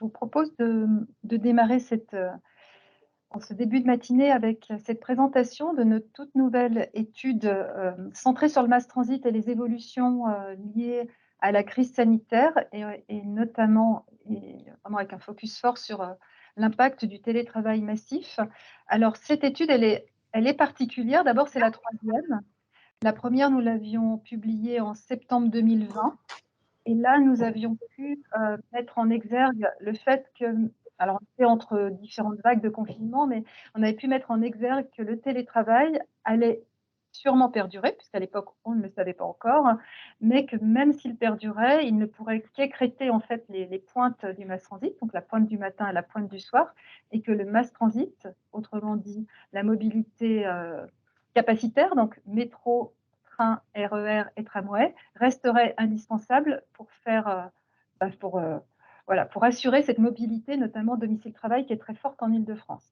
vous propose de démarrer en ce début de matinée avec cette présentation de notre toute nouvelle étude centrée sur le mass transit et les évolutions liées à la crise sanitaire et notamment et vraiment avec un focus fort sur l'impact du télétravail massif. Alors cette étude, elle est particulière. D'abord, c'est la troisième. La première, nous l'avions publiée en septembre 2020. Et là, nous avions pu mettre en exergue le fait que, alors on était entre différentes vagues de confinement, mais on avait pu mettre en exergue que le télétravail allait sûrement perdurer, puisqu'à l'époque, on ne le savait pas encore, mais que même s'il perdurait, il ne pourrait qu'écrêter en fait les pointes du mass transit, donc la pointe du matin et la pointe du soir, et que le mass transit, autrement dit la mobilité capacitaire, donc métro, train, RER et tramway, resterait indispensable pour faire, pour, voilà, pour assurer cette mobilité, notamment domicile-travail, qui est très forte en Île-de-France.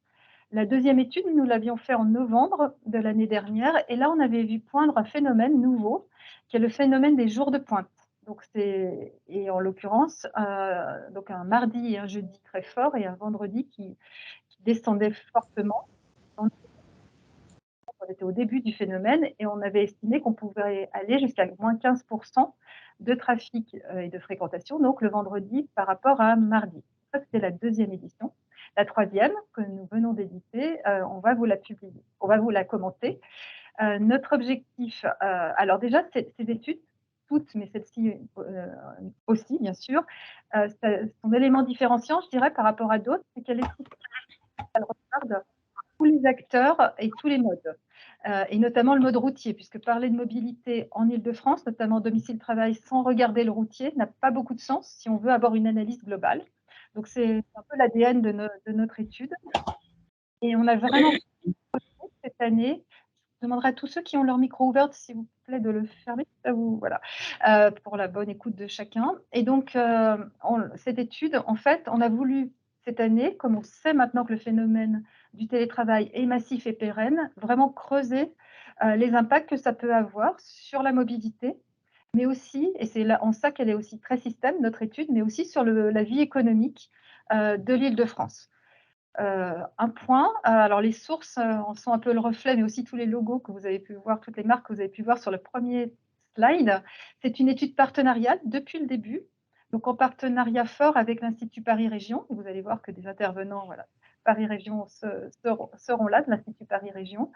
La deuxième étude, nous l'avions fait en novembre de l'année dernière, et là, on avait vu poindre un phénomène nouveau, qui est le phénomène des jours de pointe. Donc et en l'occurrence, donc un mardi et un jeudi très fort, et un vendredi qui descendait fortement. On était au début du phénomène et on avait estimé qu'on pouvait aller jusqu'à moins 15% de trafic et de fréquentation, donc le vendredi par rapport à mardi. Ça, c'était la deuxième édition. La troisième, que nous venons d'éditer, on va vous la publier, on va vous la commenter. Notre objectif, alors déjà, ces études, toutes, mais celle-ci aussi, bien sûr, son élément différenciant, je dirais, par rapport à d'autres, c'est qu'elle regarde tous les acteurs et tous les modes. Et notamment le mode routier, puisque parler de mobilité en Île-de-France, notamment domicile-travail, sans regarder le routier, n'a pas beaucoup de sens si on veut avoir une analyse globale. Donc c'est un peu l'ADN de notre étude. Et on a vraiment cette année, je demanderai à tous ceux qui ont leur micro ouvert, s'il vous plaît, de le fermer, voilà, pour la bonne écoute de chacun. Et donc, cette étude, en fait, on a voulu cette année, comme on sait maintenant que le phénomène du télétravail est massif et pérenne, vraiment creuser les impacts que ça peut avoir sur la mobilité, mais aussi, et c'est là en ça qu'elle est aussi très système, notre étude, mais aussi sur la vie économique de l'Île-de-France. Un point, alors les sources en sont un peu le reflet, mais aussi tous les logos que vous avez pu voir, toutes les marques que vous avez pu voir sur le premier slide. C'est une étude partenariale depuis le début, donc en partenariat fort avec l'Institut Paris Région. Vous allez voir que des intervenants, voilà, Paris Région seront là, de l'Institut Paris Région.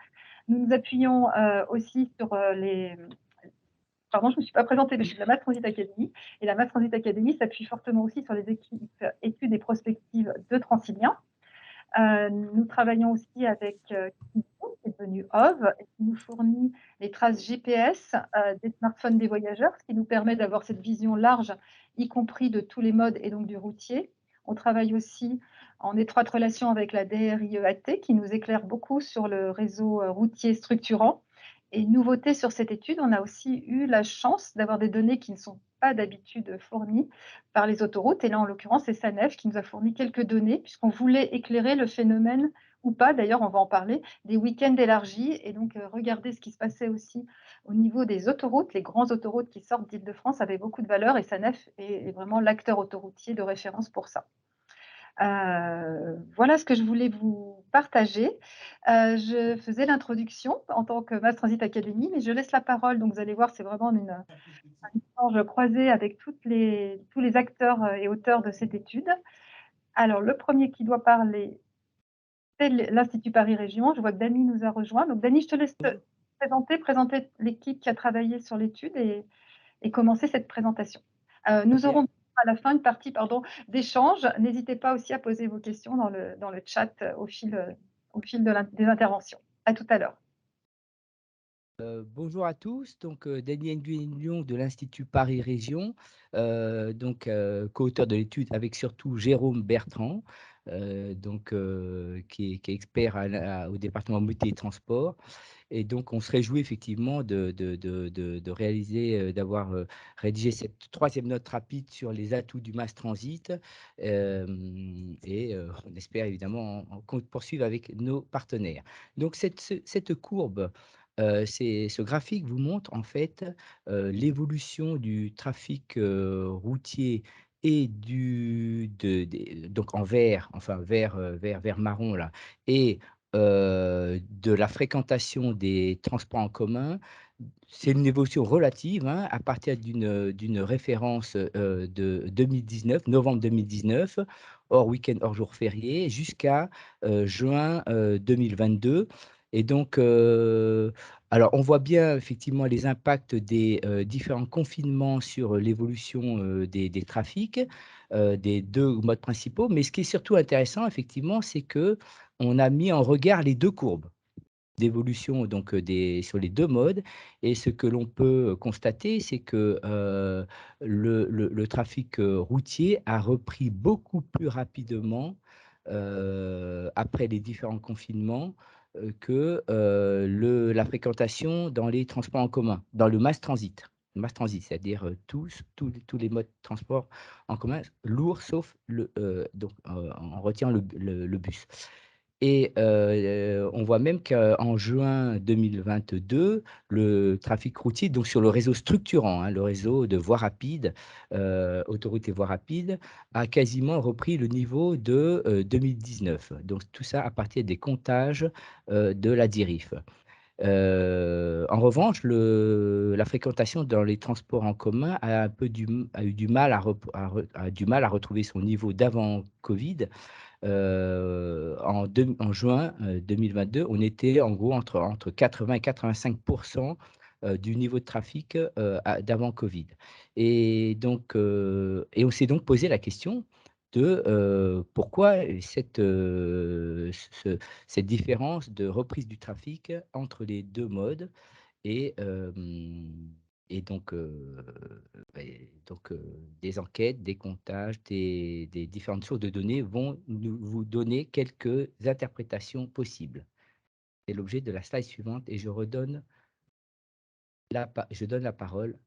Nous nous appuyons aussi sur les... Pardon, je ne me suis pas présentée, mais je suis de la Mass Transit Academy. Et la Mass Transit Academy s'appuie fortement aussi sur les équipes études et prospectives de Transilien. Nous travaillons aussi avec Kiko, qui est devenu OV, et qui nous fournit les traces GPS des smartphones des voyageurs, ce qui nous permet d'avoir cette vision large, y compris de tous les modes et donc du routier. On travaille aussi en étroite relation avec la DRIEAT, qui nous éclaire beaucoup sur le réseau routier structurant. Et nouveauté sur cette étude, on a aussi eu la chance d'avoir des données qui ne sont pas d'habitude fournies par les autoroutes. Et là, en l'occurrence, c'est SANEF qui nous a fourni quelques données, puisqu'on voulait éclairer le phénomène, ou pas, d'ailleurs, on va en parler, des week-ends élargis, et donc regarder ce qui se passait aussi au niveau des autoroutes. Les grands autoroutes qui sortent d'Île-de-France avaient beaucoup de valeur, et SANEF est vraiment l'acteur autoroutier de référence pour ça. Voilà ce que je voulais vous partager. Je faisais l'introduction en tant que Mass Transit Academy, mais je laisse la parole. Donc, vous allez voir, c'est vraiment un échange croisé avec tous les acteurs et auteurs de cette étude. Alors, le premier qui doit parler, c'est l'Institut Paris Région. Je vois que Dany nous a rejoint. Donc, Dany, je te laisse te présenter l'équipe qui a travaillé sur l'étude et commencer cette présentation. Nous aurons à la fin une partie d'échange. N'hésitez pas aussi à poser vos questions dans le chat au fil des interventions. À tout à l'heure. Bonjour à tous, donc Daniel Nguyen de l'Institut Paris Région, co-auteur de l'étude avec surtout Jérôme Bertrand, qui est expert au département mobilité et transport. Et donc, on se réjouit effectivement de réaliser, d'avoir rédigé cette troisième note rapide sur les atouts du mass transit. On espère évidemment poursuivre avec nos partenaires. Donc, cette courbe, ce graphique vous montre en fait l'évolution du trafic routier et donc en vert, enfin vert marron là, et de la fréquentation des transports en commun, c'est une évolution relative, hein, à partir d'une référence, de 2019, novembre 2019, hors week-end, hors jour férié, jusqu'à, juin, 2022. Et donc, alors on voit bien effectivement les impacts des, différents confinements sur l'évolution, des trafics, des 2 modes principaux. Mais ce qui est surtout intéressant effectivement, c'est que on a mis en regard les 2 courbes d'évolution, donc sur les 2 modes. Et ce que l'on peut constater, c'est que, le trafic, routier a repris beaucoup plus rapidement, après les différents confinements, que, la fréquentation dans les transports en commun, dans le mass transit. Mass transit, c'est-à-dire, tous les modes de transport en commun, lourds sauf donc, on retient le bus. Et on voit même qu'en juin 2022, le trafic routier, donc sur le réseau structurant, hein, le réseau de voies rapides, autoroutes et voies rapides, a quasiment repris le niveau de, 2019. Donc tout ça à partir des comptages, de la DIRIF. En revanche, la fréquentation dans les transports en commun a eu du mal a du mal à retrouver son niveau d'avant covid. En juin, 2022, on était en gros entre 80 et 85 du niveau de trafic, d'avant Covid. Et donc, et on s'est donc posé la question de, pourquoi cette différence de reprise du trafic entre les 2 modes. Et donc, des enquêtes, des comptages, des différentes sources de données vont vous donner quelques interprétations possibles. C'est l'objet de la slide suivante, et je donne la parole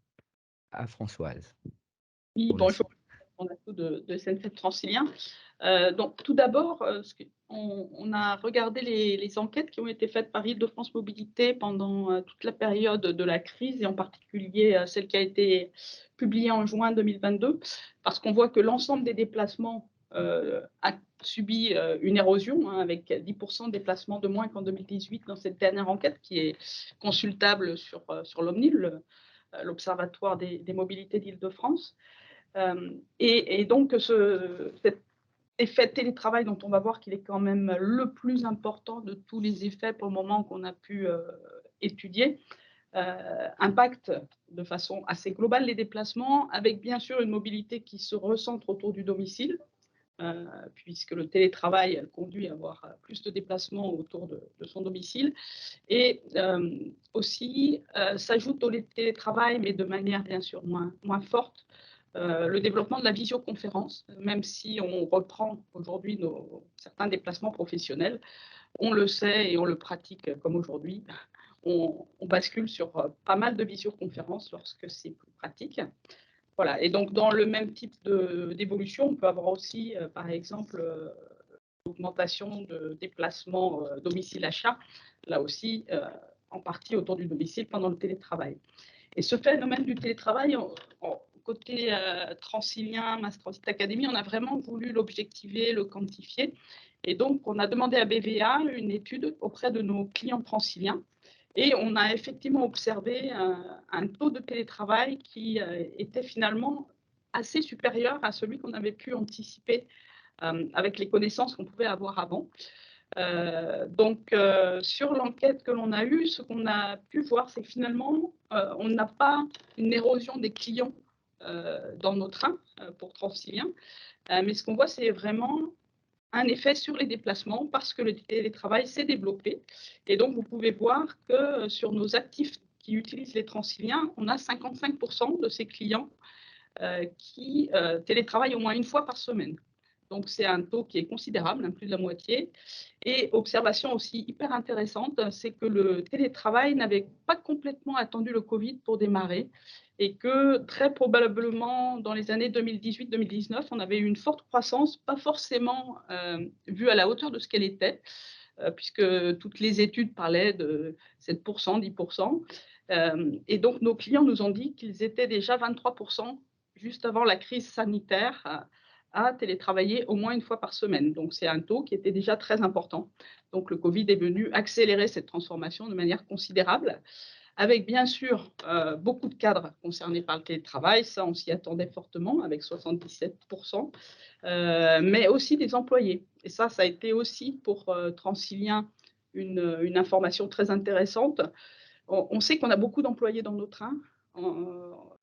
à Françoise Oui, pour la bonjour, suite. on a tout de SNCF Transilien. Donc, tout d'abord, on a regardé les enquêtes qui ont été faites par Île-de-France Mobilité pendant toute la période de la crise, et en particulier celle qui a été publiée en juin 2022, parce qu'on voit que l'ensemble des déplacements a subi une érosion, hein, avec 10% de déplacements de moins qu'en 2018 dans cette dernière enquête qui est consultable sur l'OMNIL, l'Observatoire des mobilités d'Île-de-France. Et donc, cet effet télétravail dont on va voir qu'il est quand même le plus important de tous les effets pour le moment qu'on a pu étudier, impacte de façon assez globale les déplacements, avec bien sûr une mobilité qui se recentre autour du domicile, puisque le télétravail conduit à avoir plus de déplacements autour de son domicile. Et aussi, s'ajoute au télétravail, mais de manière bien sûr moins forte, le développement de la visioconférence. Même si on reprend aujourd'hui certains déplacements professionnels, on le sait et on le pratique comme aujourd'hui, on bascule sur pas mal de visioconférences lorsque c'est plus pratique. Voilà, et donc dans le même type d'évolution, on peut avoir aussi, par exemple, l'augmentation de déplacements domicile-achat, là aussi, en partie autour du domicile pendant le télétravail. Et ce phénomène du télétravail, côté Transilien, Mass Transit Academy, on a vraiment voulu l'objectiver, le quantifier. Et donc, on a demandé à BVA une étude auprès de nos clients franciliens. Et on a effectivement observé un taux de télétravail qui était finalement assez supérieur à celui qu'on avait pu anticiper avec les connaissances qu'on pouvait avoir avant. Donc, sur l'enquête que l'on a eue, ce qu'on a pu voir, c'est que finalement, on n'a pas une érosion des clients dans nos trains pour Transilien, mais ce qu'on voit, c'est vraiment un effet sur les déplacements parce que le télétravail s'est développé. Et donc, vous pouvez voir que sur nos actifs qui utilisent les Transiliens, on a 55% de ces clients qui télétravaillent au moins une fois par semaine. Donc, c'est un taux qui est considérable, hein, plus de la moitié. Et observation aussi hyper intéressante, c'est que le télétravail n'avait pas complètement attendu le Covid pour démarrer, et que très probablement dans les années 2018-2019, on avait eu une forte croissance, pas forcément vue à la hauteur de ce qu'elle était, puisque toutes les études parlaient de 7%, 10%. Et donc, nos clients nous ont dit qu'ils étaient déjà 23% juste avant la crise sanitaire, à télétravailler au moins une fois par semaine. Donc c'est un taux qui était déjà très important. Donc le Covid est venu accélérer cette transformation de manière considérable, avec bien sûr beaucoup de cadres concernés par le télétravail, ça on s'y attendait fortement, avec 77%, mais aussi des employés. Et ça a été aussi pour Transilien une information très intéressante. On sait qu'on a beaucoup d'employés dans nos trains.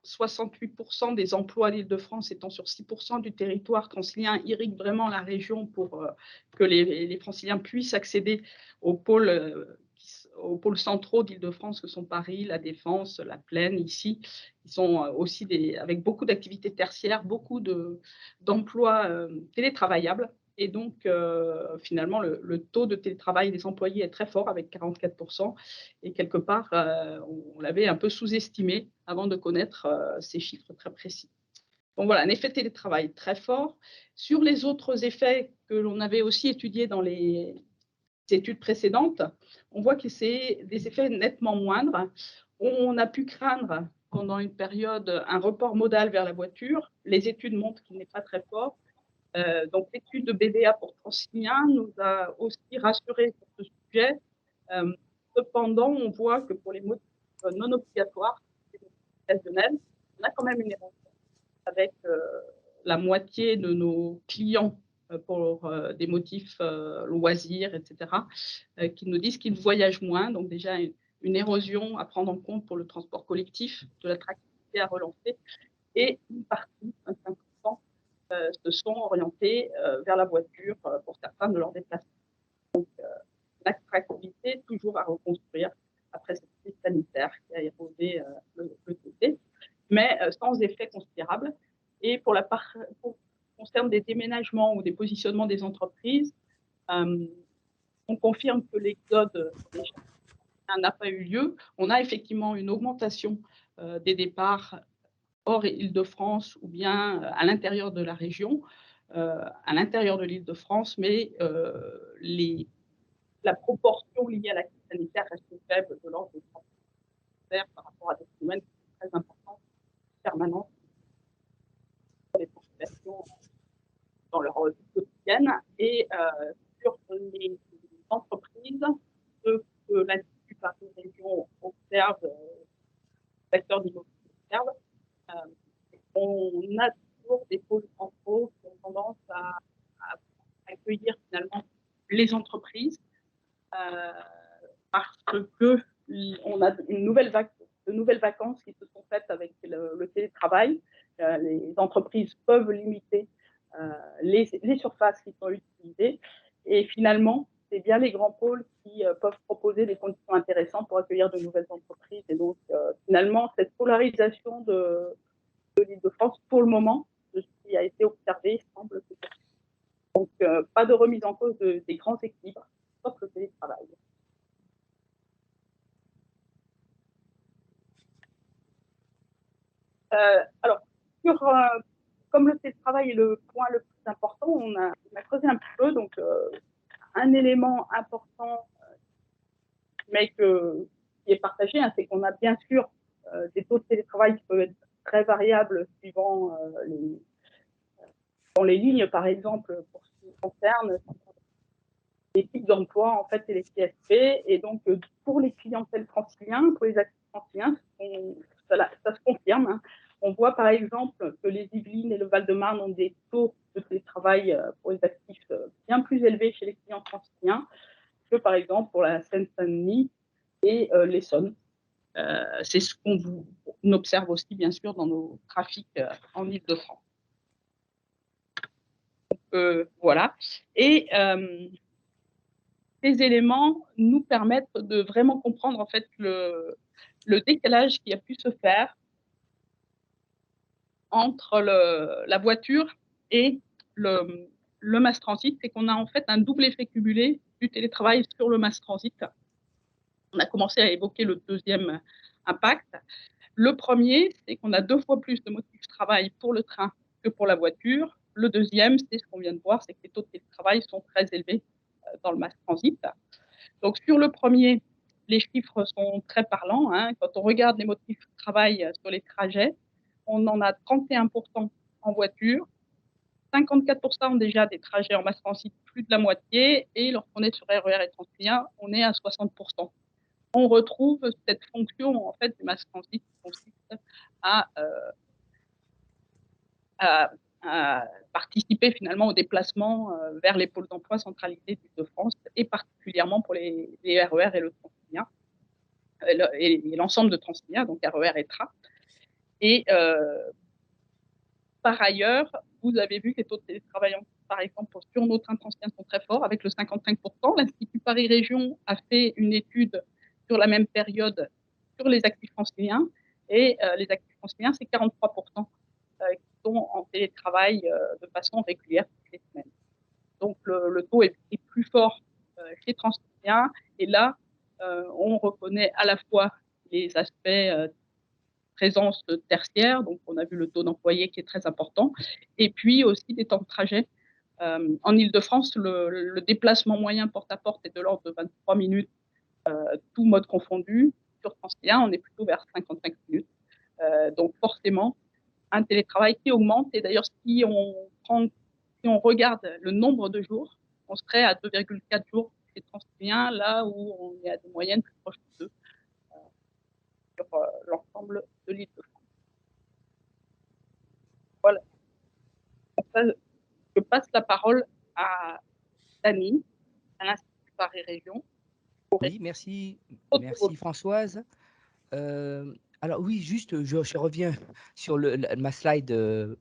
68% des emplois à l'Île-de-France étant sur 6% du territoire francilien irriguent vraiment la région pour que les Franciliens puissent accéder aux pôles centraux d'Île-de-France que sont Paris, la Défense, la Plaine, ici, qui sont aussi avec beaucoup d'activités tertiaires, beaucoup d'emplois télétravaillables. Et donc, finalement, le taux de télétravail des employés est très fort, avec 44%. Et quelque part, on l'avait un peu sous-estimé avant de connaître ces chiffres très précis. Donc voilà, un effet télétravail très fort. Sur les autres effets que l'on avait aussi étudiés dans les études précédentes, on voit que c'est des effets nettement moindres. On a pu craindre pendant une période un report modal vers la voiture. Les études montrent qu'il n'est pas très fort. Donc l'étude de BDA pour Transilien nous a aussi rassurés sur ce sujet. Cependant, on voit que pour les motifs non obligatoires, occasionnels, on a quand même une erreur avec la moitié de nos clients pour des motifs loisirs, etc., qui nous disent qu'ils voyagent moins. Donc déjà, une érosion à prendre en compte pour le transport collectif, de l'attractivité à relancer. Et une partie, 25%, se sont orientés vers la voiture pour certains de leurs déplacements. Donc, l'attractivité toujours à reconstruire après cette crise sanitaire qui a érodé le côté, mais sans effet considérable. Et pour concerne des déménagements ou des positionnements des entreprises, on confirme que l'exode n'a pas eu lieu. On a effectivement une augmentation des départs hors Île-de-France ou bien à l'intérieur de la région, à l'intérieur de l'Île-de-France, mais la proportion liée à la crise sanitaire reste faible, de l'ordre de 30% par rapport à des phénomènes très importants, permanents, pour les populations dans leur vie quotidienne. Et sur les entreprises, ce que l'Institut Paris Région observe, le secteur d'immobilier observe, on a toujours des pôles centraux qui ont tendance à accueillir finalement les entreprises parce qu'on a de nouvelles vacances qui se sont faites avec le télétravail. Les entreprises peuvent limiter les surfaces qui sont utilisées et finalement, c'est bien les grands pôles qui peuvent proposer des conditions intéressantes pour accueillir de nouvelles entreprises. Et donc, finalement, cette polarisation de l'Île-de-France, pour le moment, de ce qui a été observé, semble se poursuivre. Donc, pas de remise en cause des grands équilibres, sauf le télétravail. Alors, comme le télétravail est le point le plus important, on a creusé un petit peu. Donc, un élément important, mais qui est partagé, hein, c'est qu'on a bien sûr des taux de télétravail qui peuvent être très variables suivant dans les lignes, par exemple, pour ce qui concerne les types d'emploi, en fait, et les CSP. Et donc, pour les clientèles franciliens, pour les actifs franciliens, ça se confirme. Hein. On voit, par exemple, que les Yvelines et le Val-de-Marne ont des taux de télétravail pour les actifs bien plus élevés chez les clients franciliens que, par exemple, pour la Seine-Saint-Denis et l'Essonne. C'est ce qu'on observe aussi, bien sûr, dans nos trafics en Île-de-France. Voilà. Et ces éléments nous permettent de vraiment comprendre en fait le décalage qui a pu se faire entre la voiture et le mass transit, c'est qu'on a en fait un double effet cumulé du télétravail sur le mass transit. On a commencé à évoquer le deuxième impact. Le premier, c'est qu'on a 2 fois plus de motifs de travail pour le train que pour la voiture. Le deuxième, c'est ce qu'on vient de voir, c'est que les taux de télétravail sont très élevés dans le mass transit. Donc, sur le premier, les chiffres sont très parlants. Hein. Quand on regarde les motifs de travail sur les trajets, on en a 31% en voiture, 54% ont déjà des trajets en mass transit, plus de la moitié, et lorsqu'on est sur RER et Transilien, on est à 60%. On retrouve cette fonction en fait du mass transit qui consiste à, participer finalement au déplacement vers les pôles d'emploi centralisés d'Île-de-France et particulièrement pour les RER et le Transilien et l'ensemble de Transilien, donc RER et TRA. Et par ailleurs, vous avez vu que les taux de télétravail, par exemple, sur nos trains transilien sont très forts, avec le 55%. L'Institut Paris Région a fait une étude sur la même période sur les actifs franciliens, et les actifs franciliens, c'est 43% qui sont en télétravail de façon régulière toutes les semaines. Donc le taux est plus fort chez Transilien, et là, on reconnaît à la fois les aspects présence tertiaire, donc on a vu le taux d'employés qui est très important, et puis aussi des temps de trajet. En Île-de-France, le déplacement moyen porte-à-porte est de l'ordre de 23 minutes, tout mode confondu. Sur Transilien, on est plutôt vers 55 minutes. Donc forcément, un télétravail qui augmente, et d'ailleurs si on regarde le nombre de jours, on serait à 2,4 jours chez Transilien, là où on est à des moyennes plus proches de 2 sur l'ensemble de l'Île-de-France. Voilà. Je passe la parole à Dany, à l'Institut Paris Région. Oui, merci Françoise. Alors oui, juste, je reviens sur ma slide,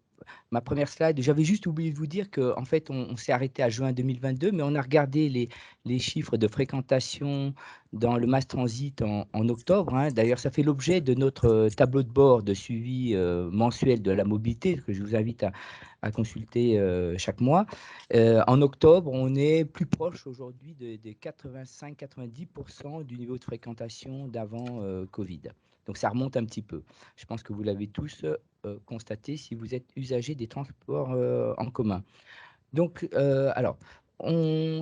ma première slide. J'avais juste oublié de vous dire qu'en fait, on s'est arrêté à juin 2022, mais on a regardé les chiffres de fréquentation dans le mass transit en octobre, hein. D'ailleurs, ça fait l'objet de notre tableau de bord de suivi mensuel de la mobilité, que je vous invite à consulter chaque mois. En octobre, on est plus proche aujourd'hui de 85-90% du niveau de fréquentation d'avant Covid. Donc, ça remonte un petit peu. Je pense que vous l'avez tous constaté si vous êtes usager des transports en commun. Donc, alors,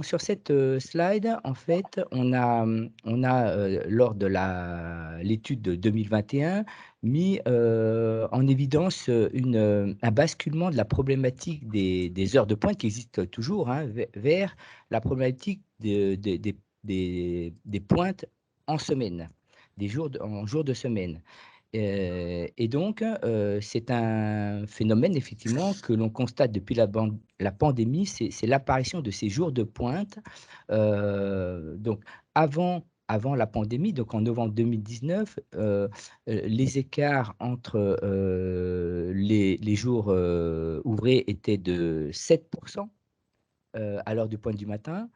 sur cette slide, en fait, on a lors de l'étude de 2021, mis en évidence un basculement de la problématique des heures de pointe qui existe toujours, hein, vers la problématique des pointes en semaine, en jours de semaine. Et donc, c'est un phénomène, effectivement, que l'on constate depuis la pandémie, c'est l'apparition de ces jours de pointe. Donc, avant la pandémie, donc en novembre 2019, les écarts entre les jours ouvrés étaient de 7% à l'heure de pointe du matin,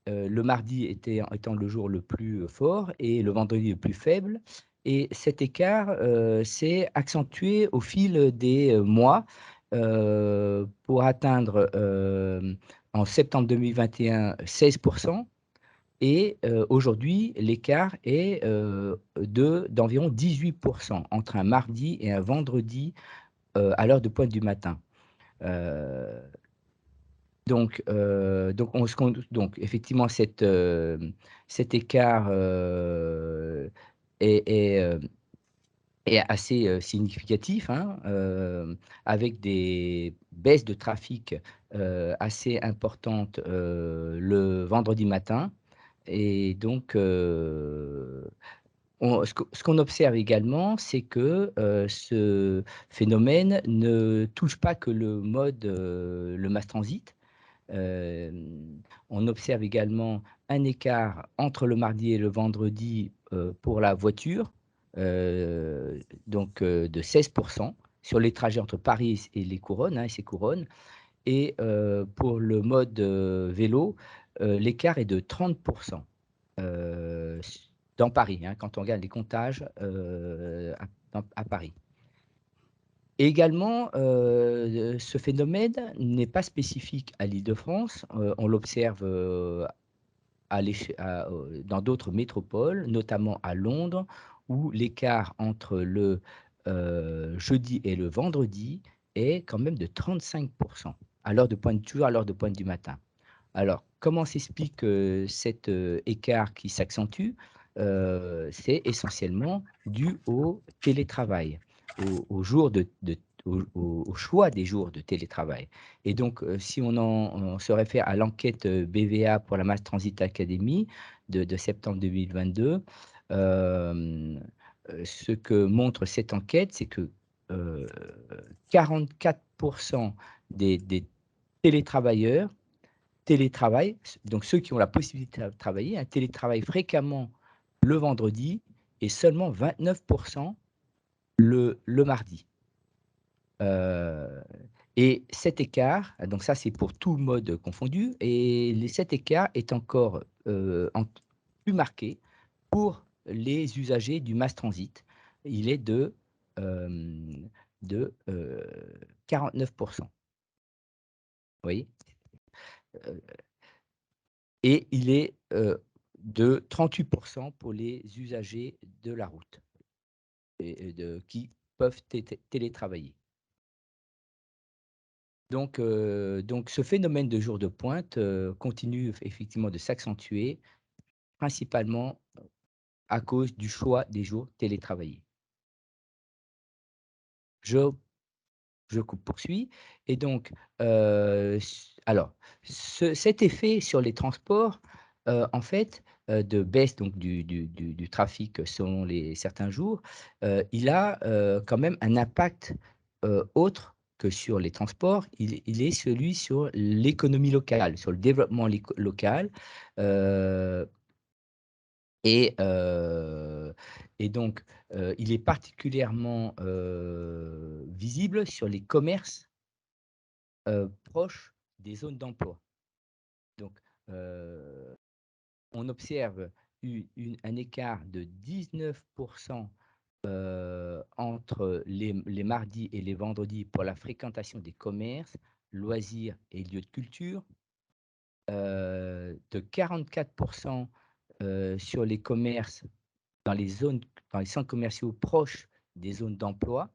le mardi étant le jour le plus fort et le vendredi le plus faible. Et cet écart s'est accentué au fil des mois pour atteindre en septembre 2021 16%. Et aujourd'hui, l'écart est d'environ 18% entre un mardi et un vendredi à l'heure de pointe du matin. Donc, effectivement, cet écart est assez significatif, hein, avec des baisses de trafic assez importantes le vendredi matin. Et donc, ce qu'on observe également, c'est que ce phénomène ne touche pas que le mass transit. On observe également un écart entre le mardi et le vendredi pour la voiture, donc de 16% sur les trajets entre Paris et les couronnes, hein, et ces couronnes. Et pour le mode vélo, l'écart est de 30% dans Paris, hein, quand on regarde les comptages à Paris. Et également, ce phénomène n'est pas spécifique à l'Île-de-France. On l'observe dans d'autres métropoles, notamment à Londres, où l'écart entre le jeudi et le vendredi est quand même de 35%, toujours à l'heure de pointe du matin. Alors, comment s'explique cet écart qui s'accentue? C'est essentiellement dû au télétravail. au jour au choix des jours de télétravail. Et donc, si on se réfère à l'enquête BVA pour la Mass Transit Academy de septembre 2022, ce que montre cette enquête, c'est que 44% des télétravailleurs télétravaillent, donc ceux qui ont la possibilité de travailler, télétravaillent fréquemment le vendredi et seulement 29% le mardi. Et cet écart, donc ça c'est pour tout mode confondu, et cet écart est encore plus marqué pour les usagers du mass transit. Il est de 49%. Vous voyez? Et il est de 38% pour les usagers de la route qui peuvent télétravailler. Donc ce phénomène de jour de pointe continue effectivement de s'accentuer, principalement à cause du choix des jours télétravaillés. Je poursuis. Et donc, alors, cet effet sur les transports, en fait, de baisse donc du trafic selon certains jours, il a quand même un impact autre que sur les transports. Il est celui sur l'économie locale, sur le développement local. euh, et, heu et donc, il est particulièrement, visible sur les commerces, proches des zones d'emploi. Donc, heu, on observe un écart de 19%, entre les mardis et les vendredis pour la fréquentation des commerces, loisirs et lieux de culture, de 44%, sur les commerces dans les centres commerciaux proches des zones d'emploi,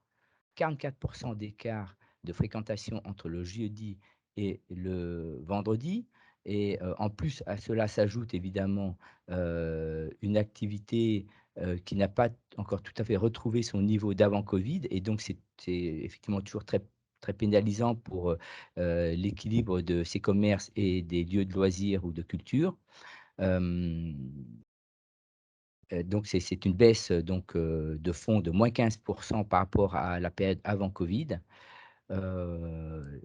44% d'écart de fréquentation entre le jeudi et le vendredi. Et en plus, à cela s'ajoute évidemment une activité qui n'a pas encore tout à fait retrouvé son niveau d'avant Covid. Et donc, c'est effectivement toujours très, très pénalisant pour l'équilibre de ces commerces et des lieux de loisirs ou de culture. Euh, donc c'est une baisse donc de fonds de -15% par rapport à la période avant Covid. Heu,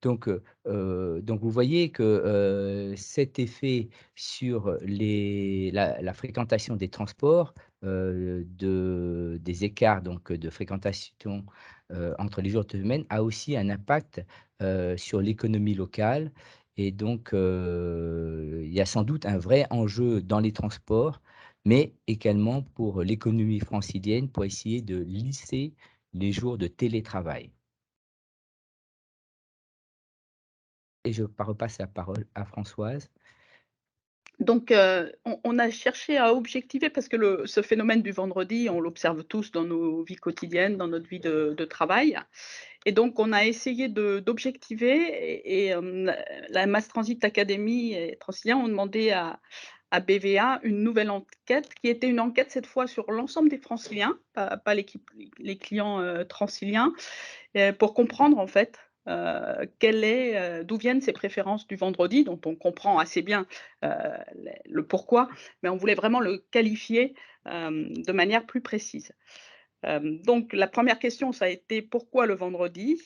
donc vous voyez que, cet effet sur la fréquentation des transports, des écarts donc de fréquentation, entre les jours de semaine a aussi un impact, sur l'économie locale. Et donc, il y a sans doute un vrai enjeu dans les transports, mais également pour l'économie francilienne, pour essayer de lisser les jours de télétravail. Et je repasse la parole à Françoise. Donc, on a cherché à objectiver parce que ce phénomène du vendredi, on l'observe tous dans nos vies quotidiennes, dans notre vie de travail. Et donc, on a essayé d'objectiver la Mass Transit Academy et Transilien ont demandé à BVA une nouvelle enquête qui était une enquête cette fois sur l'ensemble des Franciliens, pas les clients, Transiliens, pour comprendre en fait, d'où viennent ces préférences du vendredi dont on comprend assez bien, heu, le pourquoi, mais on voulait vraiment le qualifier, de manière plus précise. Donc la première question, ça a été: «Pourquoi le vendredi?»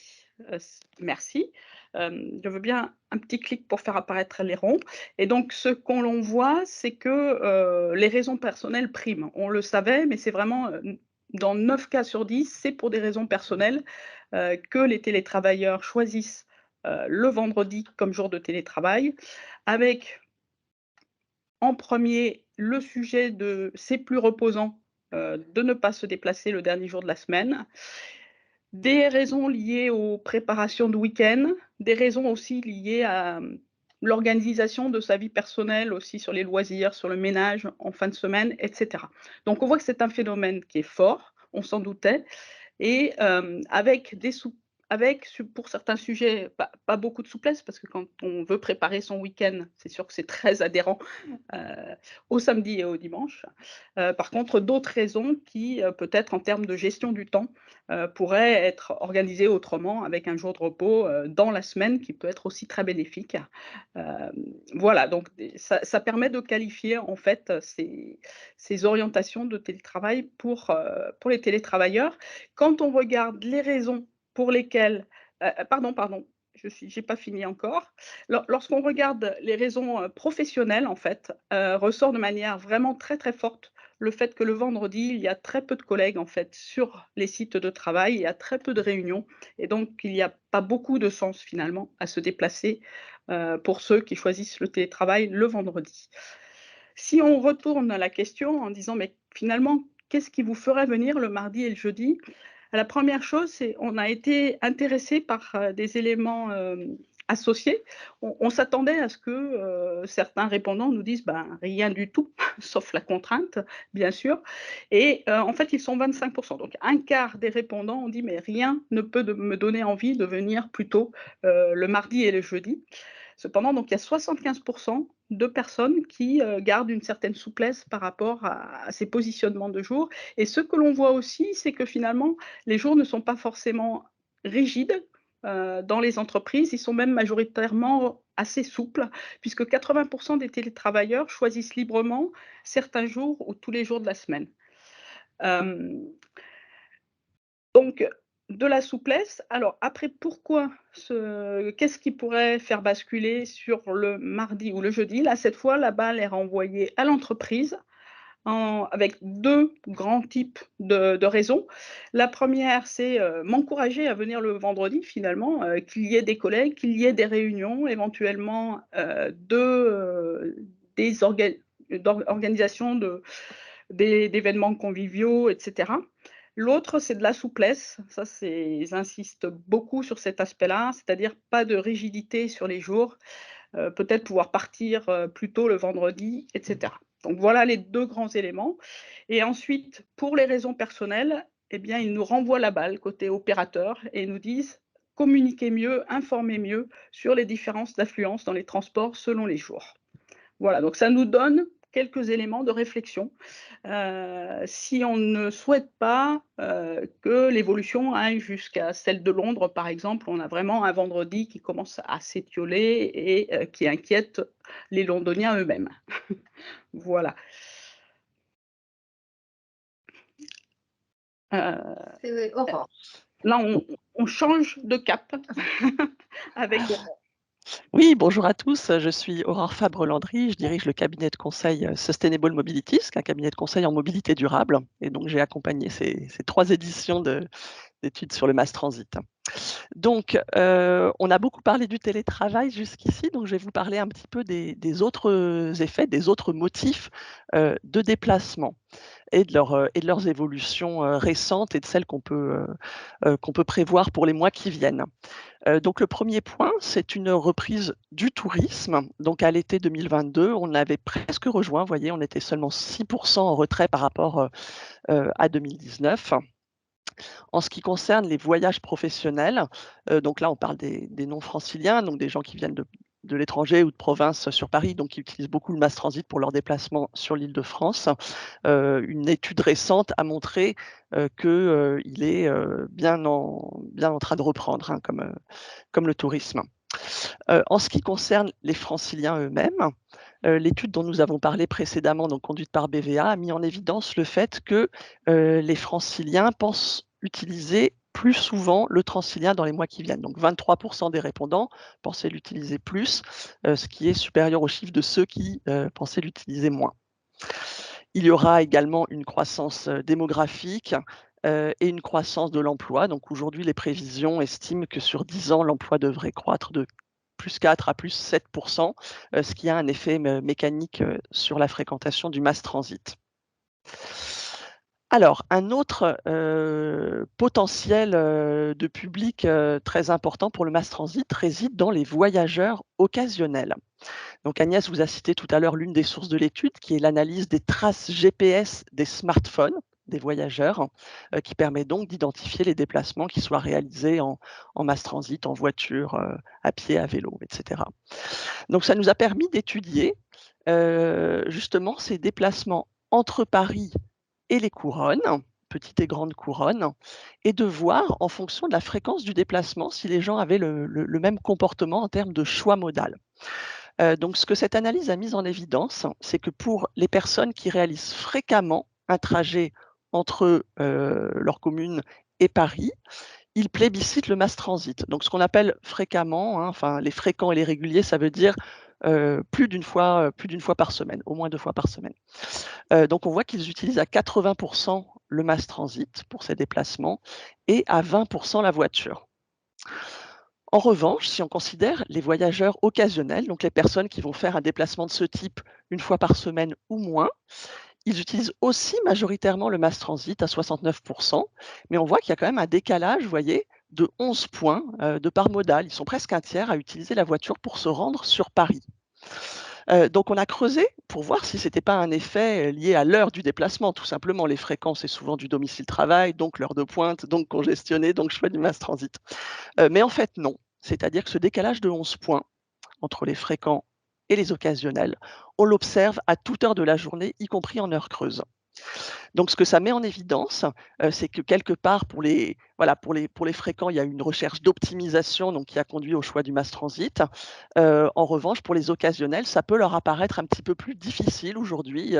Merci. Je veux bien un petit clic pour faire apparaître les ronds et donc ce qu'on l'on voit, c'est que, les raisons personnelles priment. On le savait, mais c'est vraiment, dans 9 cas sur 10, c'est pour des raisons personnelles, que les télétravailleurs choisissent, le vendredi comme jour de télétravail avec en premier, le sujet de c'est plus reposant, de ne pas se déplacer le dernier jour de la semaine. Des raisons liées aux préparations de week-end, des raisons aussi liées à, l'organisation de sa vie personnelle aussi sur les loisirs, sur le ménage en fin de semaine et cetera. Donc on voit que c'est un phénomène qui est fort, on s'en doutait et avec avec, pour certains sujets, pas beaucoup de souplesse, parce que quand on veut préparer son week-end, c'est sûr que c'est très adhérent au samedi et au dimanche. Par contre, d'autres raisons qui, peut-être en termes de gestion du temps, pourraient être organisées autrement, avec un jour de repos dans la semaine qui peut être aussi très bénéfique. Voilà, donc ça permet de qualifier en fait ces orientations de télétravail pour les télétravailleurs. Quand on regarde les raisons pour lesquelles pardon, j'ai pas fini encore. Lorsqu'on regarde les raisons, professionnelles en fait, ressort de manière vraiment très, très forte le fait que le vendredi, il y a très peu de collègues en fait sur les sites de travail, il y a très peu de réunions et donc il n'y a pas beaucoup de sens finalement à se déplacer, pour ceux qui choisissent le télétravail le vendredi. Si on retourne la question en disant: «Mais finalement, qu'est-ce qui vous ferait venir le mardi et le jeudi?» La première chose, c'est on a été intéressé par, des éléments, associés. On s'attendait à ce que, certains répondants nous disent: «Ben, rien du tout», sauf la contrainte, bien sûr et en fait, ils sont 25. Donc un quart des répondants ont dit: «Mais rien ne peut me donner envie de venir plus tôt, le mardi et le jeudi». Cependant, donc il y a 75 de personnes qui, gardent une certaine souplesse par rapport à ces positionnements de jour et ce que l'on voit aussi, c'est que finalement, les jours ne sont pas forcément rigides, dans les entreprises. Ils sont même majoritairement assez souples puisque 80 des télétravailleurs choisissent librement certains jours ou tous les jours de la semaine. Hem Donc, de la souplesse. Alors après, pourquoi qu'est-ce qui pourrait faire basculer sur le mardi ou le jeudi? Là, cette fois, la balle est renvoyée à l'entreprise avec 2 grands types de raisons. La première, c'est, m'encourager à venir le vendredi finalement, qu'il y ait des collègues, qu'il y ait des réunions, éventuellement, des organisations d'événements conviviaux et cetera. L'autre, c'est de la souplesse. Ça, ils insistent beaucoup sur cet aspect-là, c'est-à-dire pas de rigidité sur les jours, peut-être pouvoir partir, plus tôt le vendredi et cetera. Donc voilà les 2 grands éléments et ensuite, pour les raisons personnelles, eh bien, ils nous renvoient la balle côté opérateur et nous disent: «Communiquez mieux, informez mieux sur les différences d'affluence dans les transports selon les jours». Voilà, donc ça nous donne quelques éléments de réflexion, si on ne souhaite pas, que l'évolution aille jusqu'à celle de Londres, par exemple. On a vraiment un vendredi qui commence à s'étioler et qui inquiète les Londoniens eux-mêmes. Voilà. Heu, C'est Aurore. Là, on change de cap avec Aurore. Oui, bonjour à tous. Je suis Aurore Fabre-Landry. Je dirige le cabinet de conseil Sustainable Mobilities, qui est un cabinet de conseil en mobilité durable. Et donc, j'ai accompagné ces 3 éditions d'études sur le mass transit. Donc, on a beaucoup parlé du télétravail jusqu'ici, donc je vais vous parler un petit peu des autres effets, des autres motifs de déplacement et de leurs évolutions récentes et de celles qu'on peut prévoir pour les mois qui viennent. Donc le premier point, c'est une reprise du tourisme. Donc à l'été 2022, on avait presque rejoint, vous voyez, on était seulement 6 en retrait par rapport, à 2019. En ce qui concerne les voyages professionnels, donc là on parle des non-franciliens, donc des gens qui viennent de l'étranger ou de province sur Paris, donc qui utilisent beaucoup le mass transit pour leurs déplacements sur l'Île-de-France. Une étude récente a montré qu'il est bien en train de reprendre, hein, comme le tourisme. En ce qui concerne les franciliens eux-mêmes, l'étude dont nous avons parlé précédemment, donc conduite par BVA, a mis en évidence le fait que les franciliens pensent utiliser plus souvent le transilien dans les mois qui viennent. Donc 23 des répondants pensaient l'utiliser plus, ce qui est supérieur au chiffre de ceux qui pensaient l'utiliser moins. Il y aura également une croissance démographique et une croissance de l'emploi. Donc aujourd'hui, les prévisions estiment que sur 10 ans, l'emploi devrait croître de +4 à +7 ce qui a un effet mécanique sur la fréquentation du mass transit. Alors, un autre potentiel de public très important pour le mass transit réside dans les voyageurs occasionnels. Donc Agnès vous a cité tout à l'heure l'une des sources de l'étude, qui est l'analyse des traces GPS des smartphones. des voyageurs, qui permet donc d'identifier les déplacements qui soient réalisés en mass transit, en voiture, à pied, à vélo, etc. Donc ça nous a permis d'étudier, justement ces déplacements entre Paris et les couronnes, petites et grandes couronnes, et de voir en fonction de la fréquence du déplacement si les gens avaient le même comportement en termes de choix modal. Donc ce que cette analyse a mis en évidence, c'est que pour les personnes qui réalisent fréquemment un trajet entre, leur commune et Paris, ils plébiscitent le mass transit. Donc ce qu'on appelle fréquemment, hein, enfin les fréquents et les réguliers, ça veut dire, plus d'une fois par semaine, au moins 2 fois par semaine. Donc on voit qu'ils utilisent à 80 le mass transit pour ces déplacements et à 20 la voiture. En revanche, si on considère les voyageurs occasionnels, donc les personnes qui vont faire un déplacement de ce type une fois par semaine ou moins, ils utilisent aussi majoritairement le mass transit à 69 mais on voit qu'il y a quand même un décalage, vous voyez, de 11 points, de part modale. Ils sont presque un tiers à utiliser la voiture pour se rendre sur Paris. Donc on a creusé pour voir si c'était pas un effet, lié à l'heure du déplacement, tout simplement. Les fréquences, c'est souvent du domicile-travail, donc l'heure de pointe, donc congestionné, donc choix du mass transit. Mais en fait non. C'est-à-dire que ce décalage de 11 points entre les fréquents et les occasionnels, on l'observe à toute heure de la journée, y compris en heure creuse. Donc ce que ça met en évidence, c'est que quelque part pour les fréquents, il y a une recherche d'optimisation donc qui a conduit au choix du mass transit. En revanche, pour les occasionnels, ça peut leur apparaître un petit peu plus difficile aujourd'hui,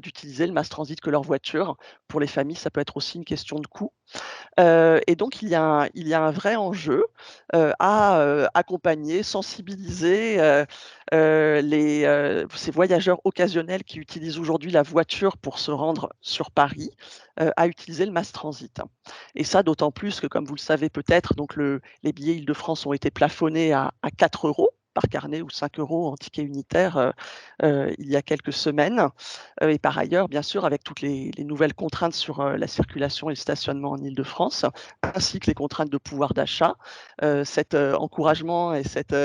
d'utiliser le mass transit que leur voiture. Pour les familles, ça peut être aussi une question de coût. Et donc il y a un vrai enjeu, à, accompagner, sensibiliser, ces voyageurs occasionnels qui utilisent aujourd'hui la voiture pour se rendre sur Paris, à utiliser le mass transit. Et ça d'autant plus que comme vous le savez peut-être, donc les billets Île-de-France ont été plafonnés à 4 € par carnet ou 5 € en ticket unitaire, il y a quelques semaines. Et par ailleurs, bien sûr, avec toutes les nouvelles contraintes sur, la circulation et le stationnement en Île-de-France, ainsi que les contraintes de pouvoir d'achat, cet, encouragement et cette,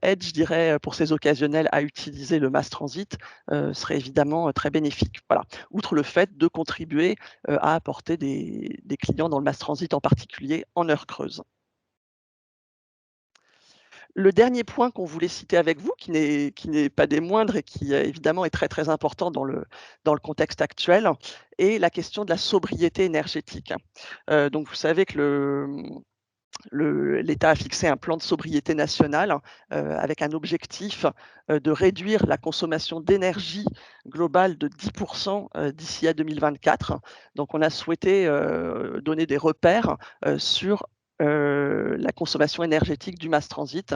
aide, je dirais, pour ces occasionnels à utiliser le mass transit, serait évidemment, très bénéfique. Voilà. Outre le fait de contribuer, à apporter des clients dans le mass transit, en particulier en heure creuse. Le dernier point qu'on voulait citer avec vous, qui n'est pas des moindres et qui, évidemment est très, très important dans le contexte actuel, est la question de la sobriété énergétique. Donc vous savez que l'État a fixé un plan de sobriété nationale, avec un objectif, de réduire la consommation d'énergie globale de 10 d'ici à 2024. Donc on a souhaité, donner des repères, sur, la consommation énergétique du mass transit,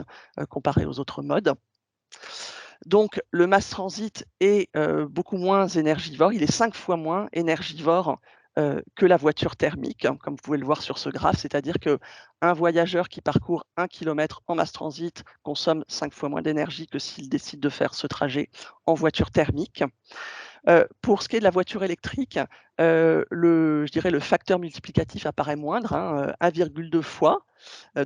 comparé aux autres modes. Donc le mass transit est, beaucoup moins énergivore, il est 5 fois moins énergivore, que la voiture thermique, hein, comme vous pouvez le voir sur ce graphe. C'est-à-dire qu'un voyageur qui parcourt 1 kilomètre en mass transit consomme 5 fois moins d'énergie que s'il décide de faire ce trajet en voiture thermique. Pour ce qui est de la voiture électrique, je dirais le facteur multiplicatif apparaît moindre, hein, 1,2 fois.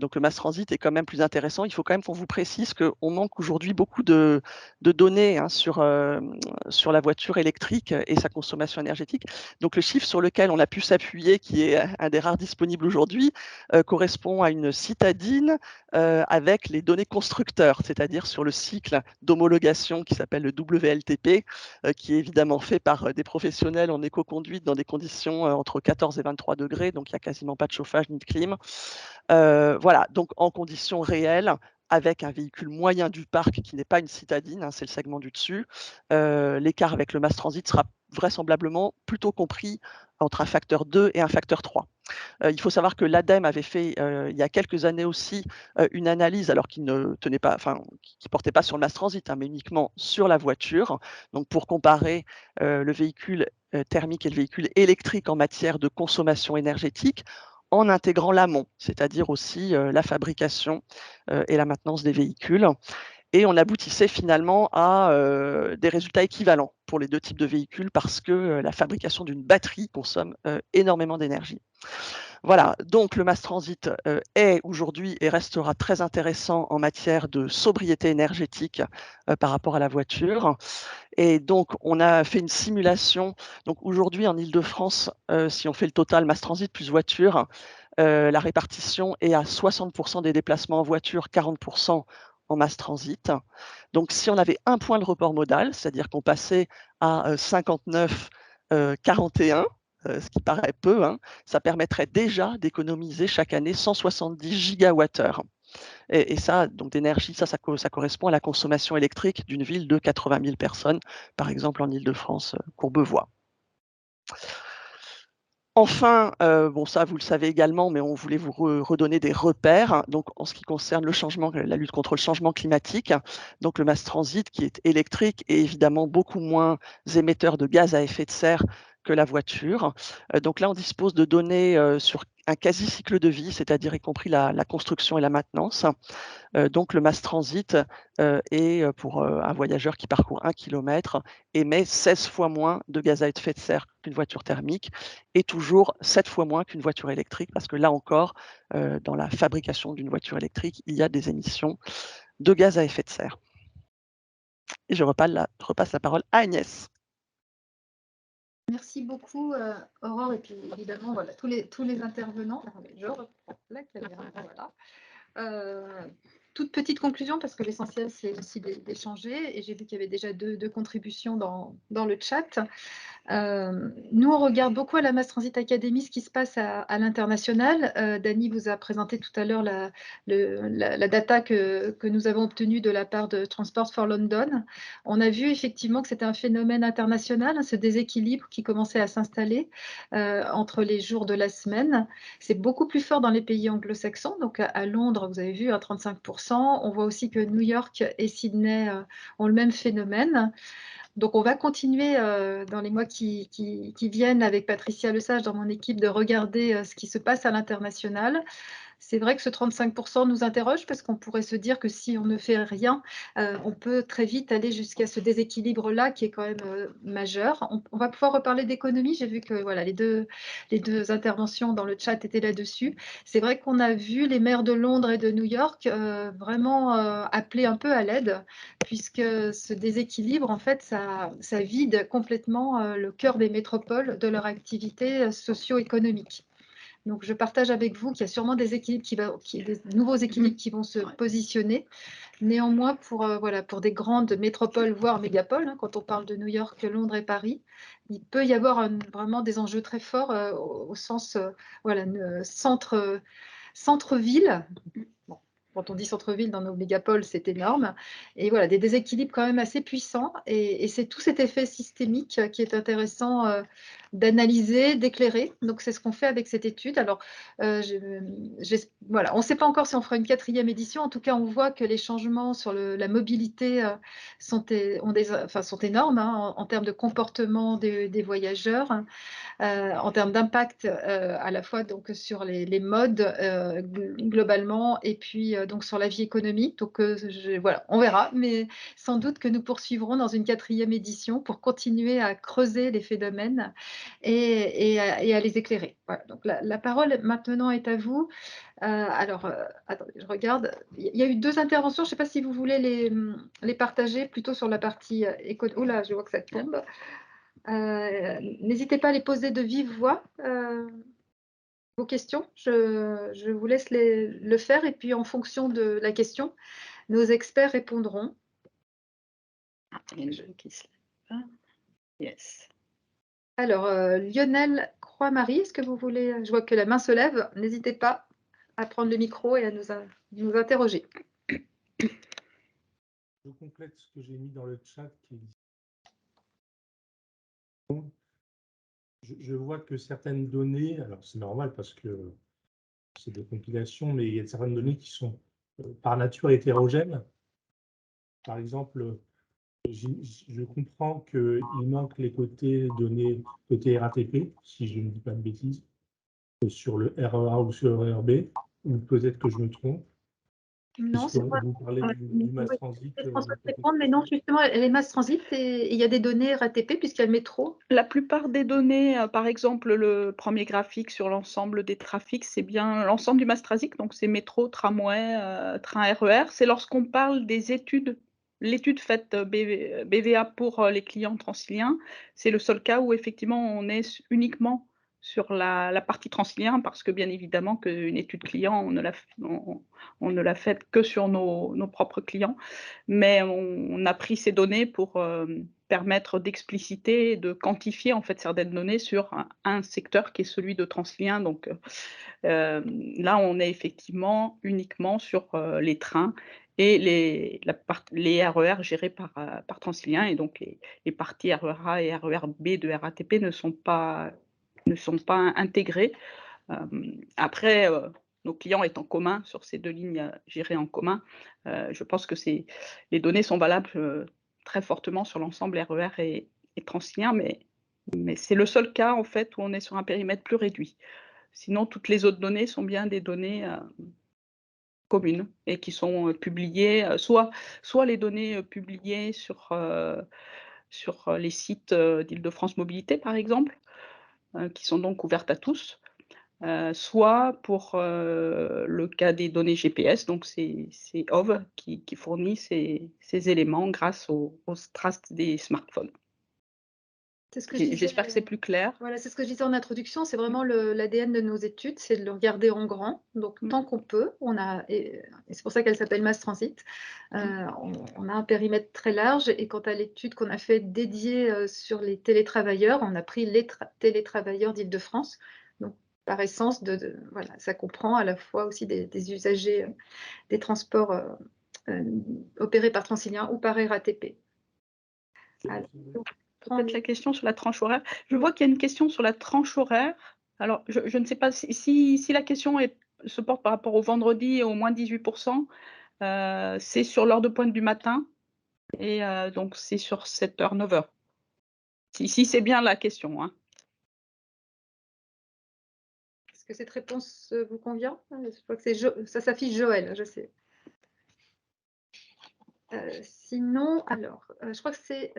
Donc le mass transit est quand même plus intéressant. Il faut quand même qu'on vous précise qu'on manque aujourd'hui beaucoup de données, hein, sur la voiture électrique et sa consommation énergétique. Donc le chiffre sur lequel on a pu s'appuyer, qui est un des rares disponibles aujourd'hui, correspond à une citadine, avec les données constructeurs, c'est-à-dire sur le cycle d'homologation qui s'appelle le WLTP, qui est évidemment fait par, des professionnels en éco-conduite dans des conditions, entre 14 et 23 degrés, donc il y a quasiment pas de chauffage ni de clim. Voilà, donc en conditions réelles, avec un véhicule moyen du parc qui n'est pas une citadine, hein, c'est le segment du dessus, l'écart avec le mass transit sera vraisemblablement plutôt compris entre un facteur 2 et un facteur 3. Il faut savoir que l'ADEME avait fait, il y a quelques années aussi, une analyse alors qui ne tenait pas, enfin qui portait pas sur le mass transit, hein, mais uniquement sur la voiture. Donc pour comparer, le véhicule, thermique et le véhicule électrique en matière de consommation énergétique, en intégrant l'amont, c'est-à-dire aussi, la fabrication, et la maintenance des véhicules. Et on aboutissait finalement à des résultats équivalents pour les deux types de véhicules parce que la fabrication d'une batterie consomme énormément d'énergie. Voilà, donc le mass transit est aujourd'hui et restera très intéressant en matière de sobriété énergétique par rapport à la voiture. Et donc, on a fait une simulation. Donc aujourd'hui, en Île-de-France, si on fait le total mass transit plus voiture, la répartition est à 60% des déplacements en voiture, 40% en mass transit. Donc, si on avait un point de report modal, c'est-à-dire qu'on passait à 59, 41, ce qui paraît peu, hein, ça permettrait déjà d'économiser chaque année 170 gigawattheures. Et ça, donc d'énergie, ça correspond à la consommation électrique d'une ville de 80 000 personnes, par exemple en Île-de-France, Courbevoie. Enfin, bon ça vous le savez également, mais on voulait vous redonner des repères. Donc en ce qui concerne la lutte contre le changement climatique, donc le mass transit qui est électrique est évidemment beaucoup moins émetteur de gaz à effet de serre que la voiture. Donc là, on dispose de données sur un quasi-cycle de vie, c'est-à-dire y compris la construction et la maintenance. Donc le mass transit est pour un voyageur qui parcourt 1 kilomètre émet 16 fois moins de gaz à effet de serre qu'une voiture thermique et toujours 7 fois moins qu'une voiture électrique parce que là encore, dans la fabrication d'une voiture électrique, il y a des émissions de gaz à effet de serre. Et je repasse la parole à Agnès. Merci beaucoup, Aurore, et puis évidemment, voilà, tous les intervenants. Je reprends la caméra, voilà. Toute petite conclusion, parce que l'essentiel, c'est aussi d'échanger, et j'ai vu qu'il y avait déjà deux contributions dans le chat. Nous, on regarde beaucoup à la Mass Transit Academy ce qui se passe à l'international. Dany vous a présenté tout à l'heure la data que nous avons obtenue de la part de Transport for London. On a vu effectivement que c'était un phénomène international, hein, ce déséquilibre qui commençait à s'installer entre les jours de la semaine. C'est beaucoup plus fort dans les pays anglo-saxons. Donc à Londres, vous avez vu, à 35%. On voit aussi que New York et Sydney ont le même phénomène. Donc, on va continuer dans les mois qui viennent avec Patricia Lesage dans mon équipe de regarder ce qui se passe à l'international. C'est vrai que ce 35% nous interroge parce qu'on pourrait se dire que si on ne fait rien, on peut très vite aller jusqu'à ce déséquilibre-là qui est quand même majeur. On va pouvoir reparler d'économie. J'ai vu que voilà, les deux interventions dans le chat étaient là-dessus. C'est vrai qu'on a vu les maires de Londres et de New York vraiment appeler un peu à l'aide puisque ce déséquilibre, en fait, ça vide complètement le cœur des métropoles de leur activité socio-économique. Donc, je partage avec vous qu'il y a sûrement des équilibres des nouveaux équilibres qui vont se positionner. Néanmoins, pour des grandes métropoles, voire mégapoles, hein, quand on parle de New York, Londres et Paris, il peut y avoir vraiment des enjeux très forts au sens centre-ville. Bon, quand on dit centre-ville dans nos mégapoles, c'est énorme. Et voilà, des déséquilibres quand même assez puissants. Et c'est tout cet effet systémique qui est intéressant d'analyser, d'éclairer. Donc, c'est ce qu'on fait avec cette étude. Alors, voilà, on ne sait pas encore si on fera une 4e édition. En tout cas, on voit que les changements sur la mobilité sont énormes hein, en termes de comportement des voyageurs. En termes d'impact à la fois donc, sur les modes globalement et puis donc sur la vie économique. Donc voilà, on verra, mais sans doute que nous poursuivrons dans une 4e édition pour continuer à creuser les phénomènes et à les éclairer. Voilà, donc la parole maintenant est à vous. Alors, attendez, je regarde. Il y a eu 2 interventions. Je ne sais pas si vous voulez les partager plutôt sur la partie éco. Oh là, je vois que ça tombe. N'hésitez pas à les poser de vive voix, vos questions. Je vous laisse le faire et puis en fonction de la question, nos experts répondront. Yes. Alors, Lionel Croix-Marie, est-ce que vous voulez, je vois que la main se lève, n'hésitez pas à prendre le micro et à nous interroger. Je complète ce que j'ai mis dans le chat qui est je vois que certaines données, alors c'est normal parce que c'est des compilations, mais il y a certaines données qui sont par nature hétérogènes. Par exemple, je comprends qu'il manque les côtés données côté RATP, si je ne dis pas de bêtises, sur le REA ou sur le RERB, ou peut-être que je me trompe. Non, c'est Puisque pas. vous parlez du mass Oui, transit. je pense répondre, mais non, justement, les mass transit, il y a des données RATP puisqu'il y a le métro. La plupart des données, par exemple, le premier graphique sur l'ensemble des trafics, c'est bien l'ensemble du mass transit, donc c'est métro, tramway, train RER. C'est lorsqu'on parle des études, l'étude faite BVA pour les clients franciliens, c'est le seul cas où effectivement on est uniquement sur la partie transilien, parce que bien évidemment qu'une étude client, on ne l'a faite que sur nos propres clients, mais on a pris ces données pour permettre d'expliciter, de quantifier en fait certaines données sur un secteur qui est celui de Transilien. Donc là, on est effectivement uniquement sur les trains et les RER gérés par Transilien, et donc les parties RER-A et RER-B de RATP ne sont pas intégrées. Après, nos clients étant communs sur ces 2 lignes gérées en commun, je pense que les données sont valables très fortement sur l'ensemble RER et Transilien, mais c'est le seul cas en fait où on est sur un périmètre plus réduit. Sinon, toutes les autres données sont bien des données communes et qui sont publiées, soit les données publiées sur les sites d'Île-de-France Mobilité, par exemple, qui sont donc ouvertes à tous. Soit pour le cas des données GPS, donc c'est OV qui fournit ces éléments grâce aux strass des smartphones. C'est ce que je disais, J'espère que c'est plus clair. Voilà, c'est ce que je disais en introduction, c'est vraiment l'ADN de nos études, c'est de le regarder en grand. Donc, tant qu'on peut, et c'est pour ça qu'elle s'appelle Mass Transit, on a un périmètre très large. Et quant à l'étude qu'on a fait dédiée sur les télétravailleurs, on a pris les télétravailleurs d'Île-de-France. Donc, par essence, voilà, ça comprend à la fois aussi des usagers des transports opérés par Transilien ou par RATP. Alors, peut-être la question sur la tranche horaire. Je vois qu'il y a une question sur la tranche horaire. Alors, je ne sais pas si la question se porte par rapport au vendredi et au moins 18%, c'est sur l'heure de pointe du matin, et donc c'est sur 7h, 9h. Si c'est bien la question, hein. Est-ce que cette réponse vous convient? Je crois que ça s'affiche Joël, je sais. Sinon, alors, je crois que c'est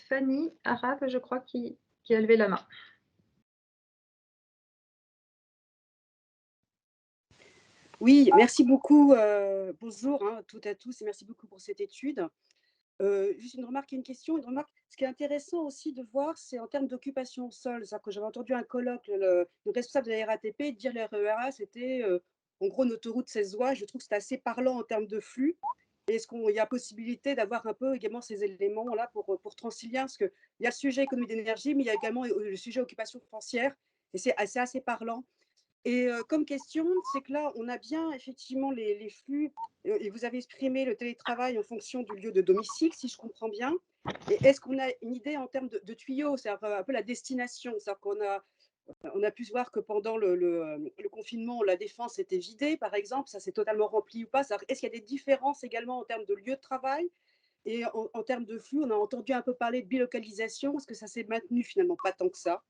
Fanny Arabe, je crois, qui a levé la main. Oui, merci beaucoup. Bonjour toutes et à tous et merci beaucoup pour cette étude. Juste une remarque et une question. Une remarque, ce qui est intéressant aussi de voir, c'est en termes d'occupation au sol. C'est-à-dire que j'avais entendu un colloque, le responsable de la RATP, dire le RERA, c'était en gros une autoroute 16 voies. Je trouve que c'est assez parlant en termes de flux. Est-ce qu'il y a possibilité d'avoir un peu également ces éléments-là pour Transilien? Parce qu'il y a le sujet économie d'énergie, mais il y a également le sujet occupation foncière. Et c'est assez parlant. Et comme question, c'est que là, on a bien effectivement les flux, et vous avez exprimé le télétravail en fonction du lieu de domicile, si je comprends bien. Et est-ce qu'on a une idée en termes de tuyaux, c'est-à-dire un peu la destination? C'est-à-dire qu'on a pu se voir que pendant le confinement, la Défense était vidée, par exemple, ça s'est totalement rempli ou pas? Est-ce qu'il y a des différences également en termes de lieu de travail? Et en termes de flux, on a entendu un peu parler de bilocalisation. Est-ce que ça s'est maintenu finalement? Pas tant que ça.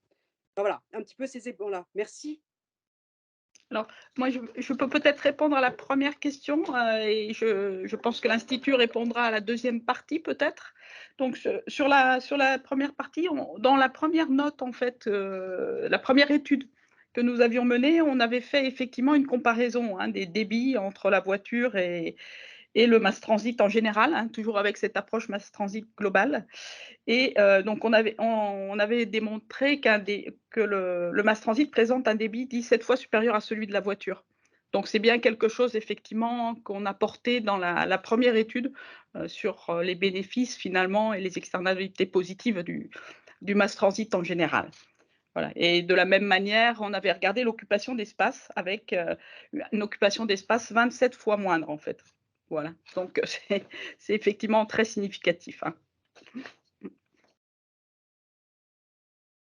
Enfin, voilà, un petit peu ces éléments-là. Merci. Alors, moi, je peux peut-être répondre à la première question, et je pense que l'Institut répondra à la deuxième partie, peut-être. Donc, sur la première partie, dans la première note, en fait, la première étude que nous avions menée, on avait fait effectivement une comparaison des débits entre la voiture et le mass transit en général, toujours avec cette approche mass transit globale. Et donc, on avait démontré que le mass transit présente un débit 17 fois supérieur à celui de la voiture. Donc, c'est bien quelque chose, effectivement, qu'on a porté dans la première étude sur les bénéfices, finalement, et les externalités positives du mass transit en général. Voilà. Et de la même manière, on avait regardé l'occupation d'espace avec une occupation d'espace 27 fois moindre, en fait. Voilà. Donc, c'est effectivement très significatif.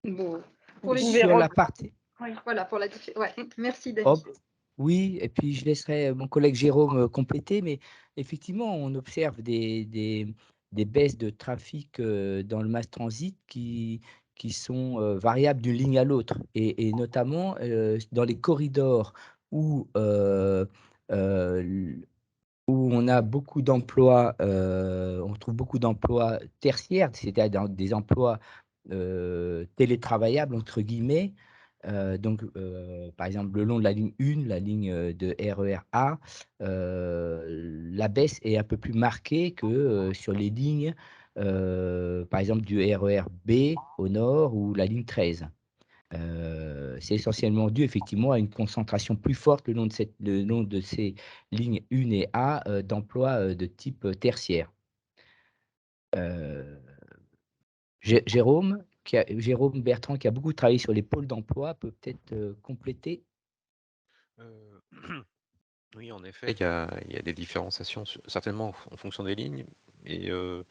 Bon. Sur la partie. Oui, voilà, pour la ouais. Merci, Dani. Oui, et puis je laisserai mon collègue Jérôme compléter, mais effectivement, on observe des baisses de trafic dans le mass transit qui sont variables d'une ligne à l'autre, et notamment dans les corridors où, où on a beaucoup d'emplois, on trouve beaucoup d'emplois tertiaires, c'est-à-dire des emplois télétravaillables, entre guillemets. Donc, par exemple, le long de la ligne 1, la ligne de RER A, la baisse est un peu plus marquée que sur les lignes, par exemple, du RER B au nord ou la ligne 13. C'est essentiellement dû effectivement à une concentration plus forte le long de ces lignes 1 et A d'emplois de type tertiaire. Euh, Jérôme Bertrand, qui a beaucoup travaillé sur les pôles d'emploi, peut peut-être compléter. Oui, en effet, il y a des différenciations certainement en fonction des lignes. Et il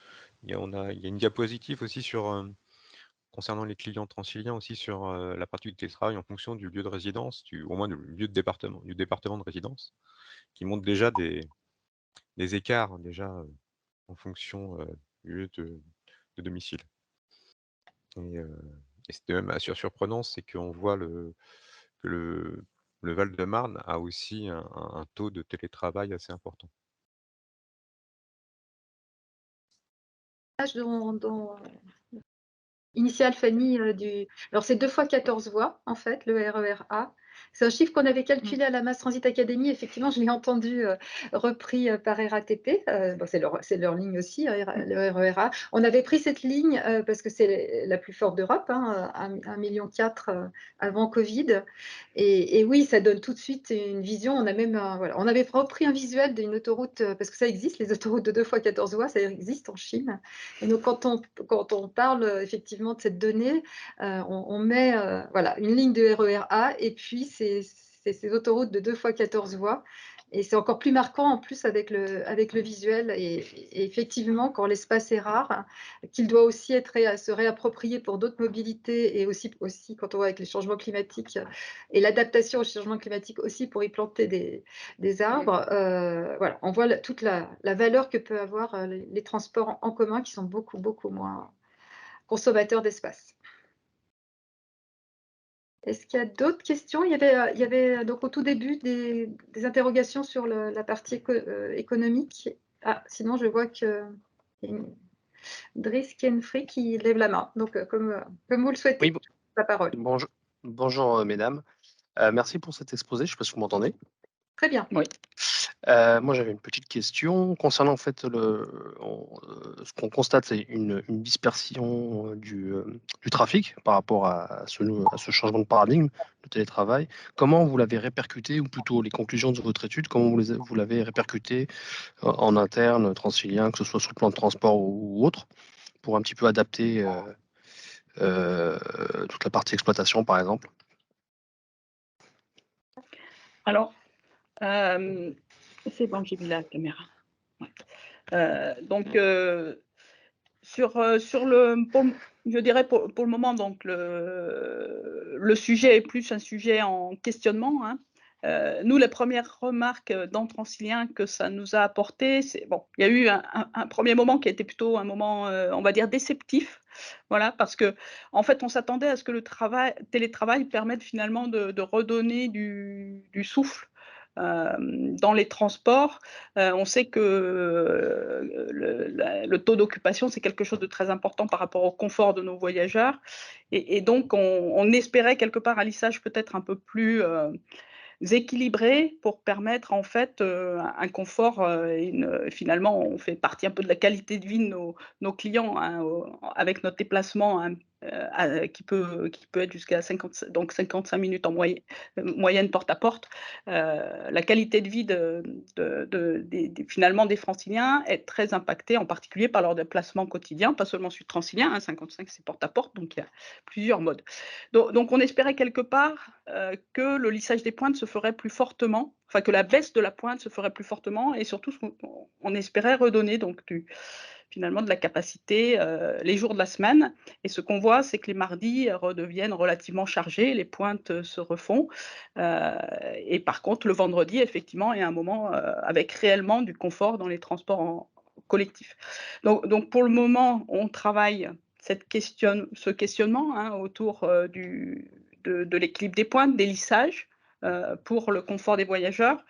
y a une diapositive aussi concernant les clients transiliens aussi sur la pratique du télétravail en fonction du lieu de résidence, au moins du lieu de département, du département de résidence, qui montre déjà des écarts déjà en fonction du lieu de domicile. Et c'était même assez surprenant, c'est qu'on voit que le Val-de-Marne a aussi un taux de télétravail assez important. Dont initial, Fanny, alors c'est 2 fois 14 voies, en fait, le RER A. C'est un chiffre qu'on avait calculé à la Mass Transit Academy. Effectivement, je l'ai entendu repris par RATP. Bon, c'est leur ligne aussi, le RER A. On avait pris cette ligne parce que c'est la plus forte d'Europe, hein, 1,4 million avant Covid. Et oui, ça donne tout de suite une vision. On a même voilà, on avait repris un visuel d'une autoroute, parce que ça existe, les autoroutes de 2 fois 14 voies, ça existe en Chine. Et donc, quand on parle effectivement de cette donnée, on met voilà, une ligne de RER A et puis ces autoroutes de 2 fois 14 voies. Et c'est encore plus marquant en plus avec le visuel. Et effectivement, quand l'espace est rare, qu'il doit aussi se réapproprier pour d'autres mobilités et aussi quand on voit avec les changements climatiques et l'adaptation au changement climatique aussi pour y planter des arbres, voilà, on voit toute la valeur que peut avoir les transports en commun qui sont beaucoup, beaucoup moins consommateurs d'espace. Est-ce qu'il y a d'autres questions? Il y avait donc au tout début des interrogations sur la partie économique. Ah, sinon, je vois que Driss Kenfrey qui lève la main. Donc, comme vous le souhaitez, Oui, la parole. bonjour mesdames. Merci pour cet exposé. Je ne sais pas si vous m'entendez. Très bien. Oui. Moi, j'avais une petite question concernant en fait ce qu'on constate, c'est une dispersion du trafic par rapport à ce changement de paradigme, le télétravail. Comment vous l'avez répercuté, ou plutôt les conclusions de votre étude, comment vous l'avez répercuté en interne, transilien, que ce soit sur le plan de transport ou autre, pour un petit peu adapter toute la partie exploitation, par exemple? Alors, c'est bon, j'ai mis la caméra. Ouais. Donc, je dirais pour le moment, donc le sujet est plus un sujet en questionnement, hein. Nous, les premières remarques dans Transilien que ça nous a apporté, c'est bon, il y a eu un premier moment qui a été plutôt un moment, on va dire déceptif, voilà, parce que en fait, on s'attendait à ce que le télétravail permette finalement de redonner du souffle dans les transports. On sait que le taux d'occupation, c'est quelque chose de très important par rapport au confort de nos voyageurs. Et donc, on espérait quelque part un lissage peut-être un peu plus équilibré pour permettre en fait un confort. Finalement, on fait partie un peu de la qualité de vie de nos clients, hein, avec notre déplacement, hein, qui peut être jusqu'à 55 minutes en moyenne porte à porte. La qualité de vie finalement des Franciliens est très impactée, en particulier par leur déplacement quotidien, pas seulement celui transilien, hein, 55 c'est porte à porte, donc il y a plusieurs modes. Donc on espérait quelque part que le lissage des pointes se ferait plus fortement, enfin que la baisse de la pointe se ferait plus fortement, et surtout on espérait redonner donc finalement de la capacité les jours de la semaine. Et ce qu'on voit, c'est que les mardis redeviennent relativement chargés, les pointes se refont. Et par contre, le vendredi, effectivement, est un moment avec réellement du confort dans les transports collectifs. Donc pour le moment, on travaille ce questionnement, hein, autour de l'équilibre des pointes, des lissages, pour le confort des voyageurs.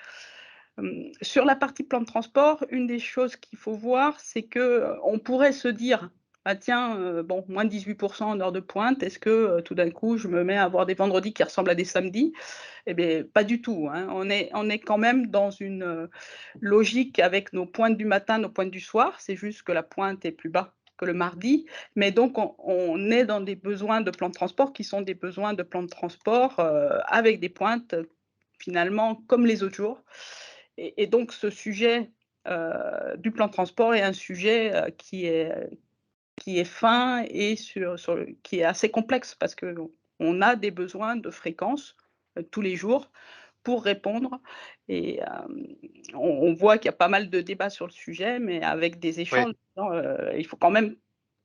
Sur la partie plan de transport, une des choses qu'il faut voir, c'est qu'on pourrait se dire: «Ah tiens, bon, moins 18% en heure de pointe, est-ce que, tout d'un coup, je me mets à avoir des vendredis qui ressemblent à des samedis?» Eh bien, pas du tout, hein. On est quand même dans une logique avec nos pointes du matin, nos pointes du soir. C'est juste que la pointe est plus bas que le mardi. Mais donc, on est dans des besoins de plan de transport qui sont des besoins de plan de transport avec des pointes finalement comme les autres jours. Et donc, ce sujet du plan de transport est un sujet qui est fin et qui est assez complexe parce qu'on a des besoins de fréquence tous les jours pour répondre. Et on voit qu'il y a pas mal de débats sur le sujet, mais avec des Oui, échanges. Il faut quand même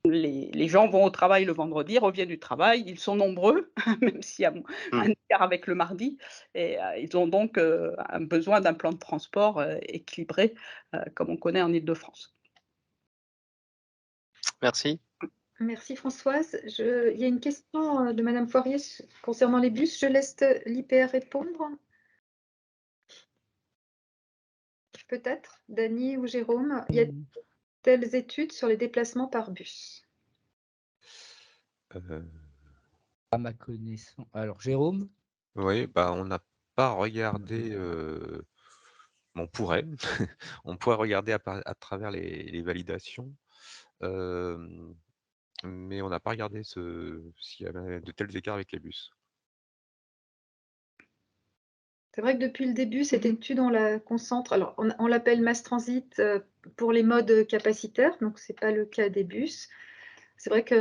les gens vont au travail le vendredi, reviennent du travail, ils sont nombreux, même s'il y a un mm, écart avec le mardi, et ils ont donc un besoin d'un plan de transport équilibré, comme on connaît en Île-de-France. merci. Merci Françoise. Il y a une question de Madame Poirier concernant les bus. Je laisse l'IPR répondre. Peut-être, Dany ou Jérôme. Y a-t-il études sur les déplacements par bus? Euh, À ma connaissance. Alors, Jérôme? oui, bah, on n'a pas regardé. On pourrait. On pourrait regarder à travers les validations. Mais on n'a pas regardé s'il y avait de tels écarts avec les bus. C'est vrai que depuis le début, cette étude, on la concentre. Alors, on l'appelle mass transit pour les modes capacitaires, donc ce n'est pas le cas des bus. C'est vrai que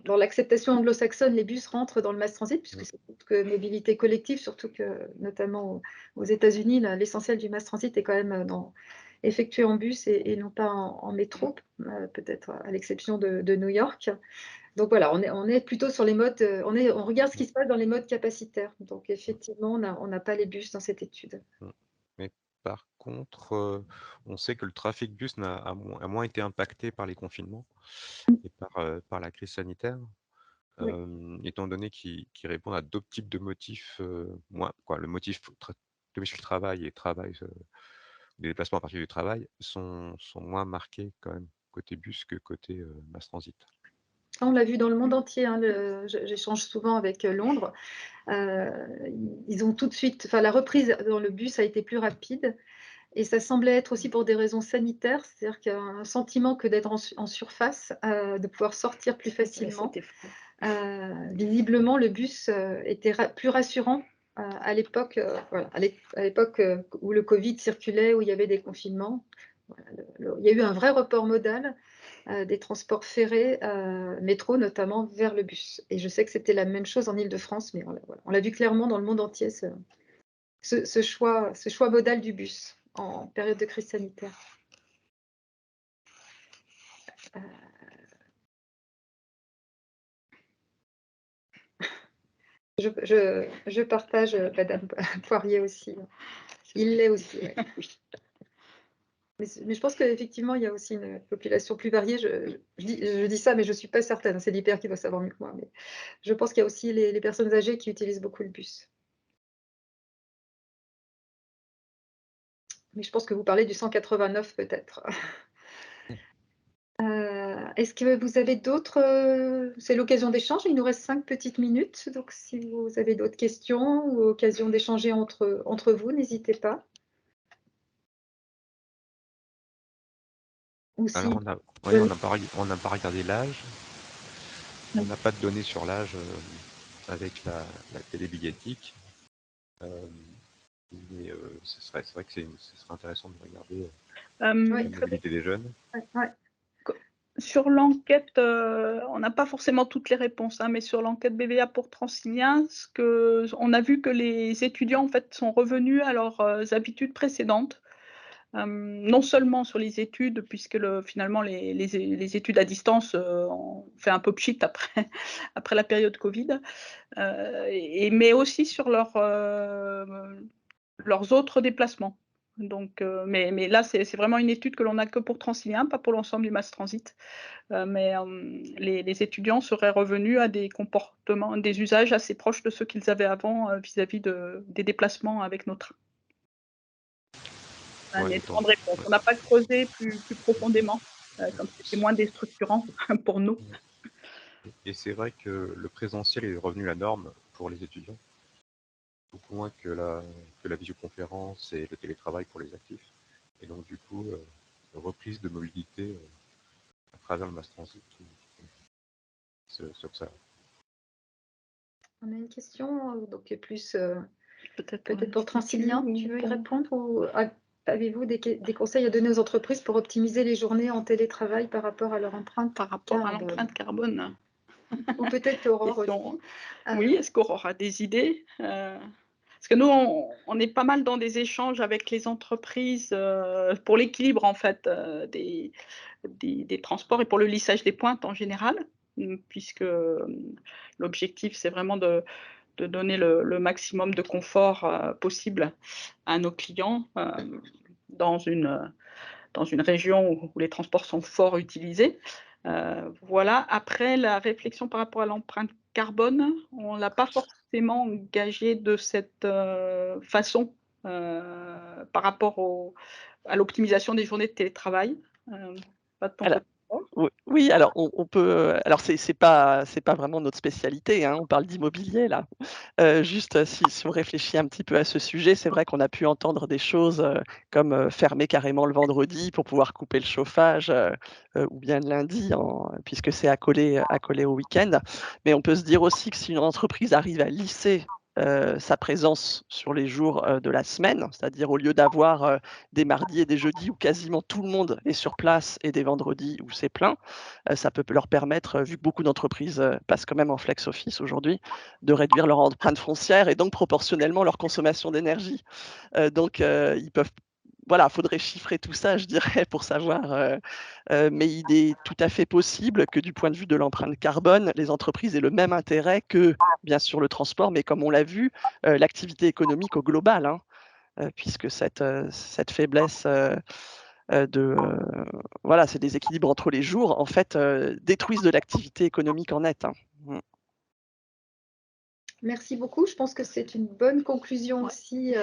dans l'acceptation anglo-saxonne, les bus rentrent dans le mass transit, puisque c'est que mobilité collective, surtout que, notamment aux États-Unis, l'essentiel du mass transit est quand même effectué en bus et non pas en métro, peut-être à l'exception de New York. Donc voilà, on est plutôt sur les modes, on regarde ce qui se passe dans les modes capacitaires. Donc effectivement, on n'a pas les bus dans cette étude. Mais par contre, on sait que le trafic bus a moins été impacté par les confinements et par la crise sanitaire, Oui. étant donné qu'ils répondent à d'autres types de motifs, moins, quoi, le motif domicile travail et travail, les déplacements à partir du travail sont moins marqués quand même côté bus que côté mass transit. On l'a vu dans le monde entier, hein, j'échange souvent avec Londres. Ils ont tout de suite, enfin, la reprise dans le bus a été plus rapide et ça semblait être aussi pour des raisons sanitaires, c'est-à-dire qu'il y a un sentiment que d'être en surface, de pouvoir sortir plus facilement. Visiblement, le bus était plus rassurant à l'époque voilà, à l'époque où le Covid circulait, où il y avait des confinements. Voilà, il y a eu un vrai report modal des transports ferrés, métro notamment, vers le bus. Et je sais que c'était la même chose en Île-de-France, mais on l'a vu clairement dans le monde entier, ce choix modal du bus en période de crise sanitaire. Je partage Madame Poirier aussi. Il l'est aussi. Ouais. Mais je pense qu'effectivement, il y a aussi une population plus variée. Je dis ça, mais je ne suis pas certaine. C'est l'IPR qui doit savoir mieux que moi. Mais je pense qu'il y a aussi les personnes âgées qui utilisent beaucoup le bus. Mais je pense que vous parlez du 189 peut-être. Est-ce que vous avez d'autres... c'est l'occasion d'échange. Il nous reste 5 petites minutes. Donc, si vous avez d'autres questions ou occasion d'échanger entre vous, n'hésitez pas. Ou si... Alors, on n'a pas regardé l'âge. On n'a pas de données sur l'âge avec la télé médiatique. Mais c'est vrai que ce serait intéressant de regarder la mobilité des jeunes. Ouais. Sur l'enquête, on n'a pas forcément toutes les réponses, hein, mais sur l'enquête BVA pour Transilien, on a vu que les étudiants en fait, sont revenus à leurs habitudes précédentes. Non seulement sur les études, puisque finalement les études à distance ont fait un pop shit après la période Covid, mais aussi sur leurs autres déplacements. Donc, mais là, c'est vraiment une étude que l'on n'a que pour Transilien, pas pour l'ensemble du Mass Transit. Mais les étudiants seraient revenus à des comportements, des usages assez proches de ceux qu'ils avaient avant vis-à-vis des déplacements avec nos trains. Un Ouais, élément de réponse. On n'a pas creusé plus profondément, comme c'était moins déstructurant pour nous. et c'est vrai que le présentiel est revenu la norme pour les étudiants, beaucoup moins que la visioconférence et le télétravail pour les actifs. Et donc, du coup, reprise de mobilité à travers le Mass Transit s'observe. On a une question, donc qui est plus Peut-être pour Transilien. Tu veux y répondre ou avez-vous des conseils à donner aux entreprises pour optimiser les journées en télétravail par rapport à leur empreinte par rapport à l'empreinte carbone? Ou peut-être Aurore aussi. Oui, est-ce qu'Aurore a des idées? Parce que nous, on est pas mal dans des échanges avec les entreprises pour l'équilibre en fait des transports et pour le lissage des pointes en général, puisque l'objectif c'est vraiment de donner le maximum de confort possible à nos clients dans une région où les transports sont fort utilisés. Voilà. Après, la réflexion par rapport à l'empreinte carbone, on ne l'a pas forcément engagée de cette façon par rapport à l'optimisation des journées de télétravail. Pas de ton Alors, côté, Aurore? oui, alors on peut, alors c'est pas vraiment notre spécialité, hein, on parle d'immobilier là. Juste si on réfléchit un petit peu à ce sujet, c'est vrai qu'on a pu entendre des choses, comme, fermer carrément le vendredi pour pouvoir couper le chauffage, ou bien le lundi puisque c'est accolé au week-end. Mais on peut se dire aussi que si une entreprise arrive à lisser, sa présence sur les jours, de la semaine, c'est-à-dire au lieu d'avoir, des mardis et des jeudis où quasiment tout le monde est sur place et des vendredis où c'est plein, ça peut leur permettre, vu que beaucoup d'entreprises, passent quand même en flex office aujourd'hui, de réduire leur empreinte foncière et donc proportionnellement leur consommation d'énergie. Donc ils peuvent voilà, faudrait chiffrer tout ça, je dirais, pour savoir, mais il est tout à fait possible que du point de vue de l'empreinte carbone, les entreprises aient le même intérêt que, bien sûr, le transport, mais comme on l'a vu, l'activité économique au global, hein, puisque cette faiblesse, voilà, ces déséquilibres entre les jours, en fait, détruisent de l'activité économique en net, hein. Mmh. Merci beaucoup. Je pense que c'est une bonne conclusion aussi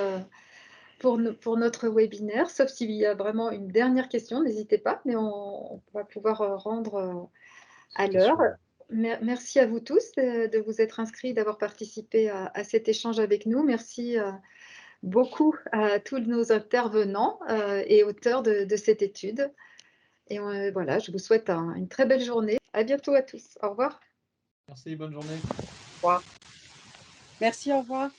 pour notre webinaire, sauf s'il y a vraiment une dernière question, n'hésitez pas, mais on va pouvoir rendre à l'heure. Merci à vous tous de vous être inscrits, d'avoir participé à cet échange avec nous. Merci beaucoup à tous nos intervenants et auteurs de cette étude. Et voilà, je vous souhaite une très belle journée. À bientôt à tous. Au revoir. Merci, bonne journée. Au revoir. Merci, au revoir.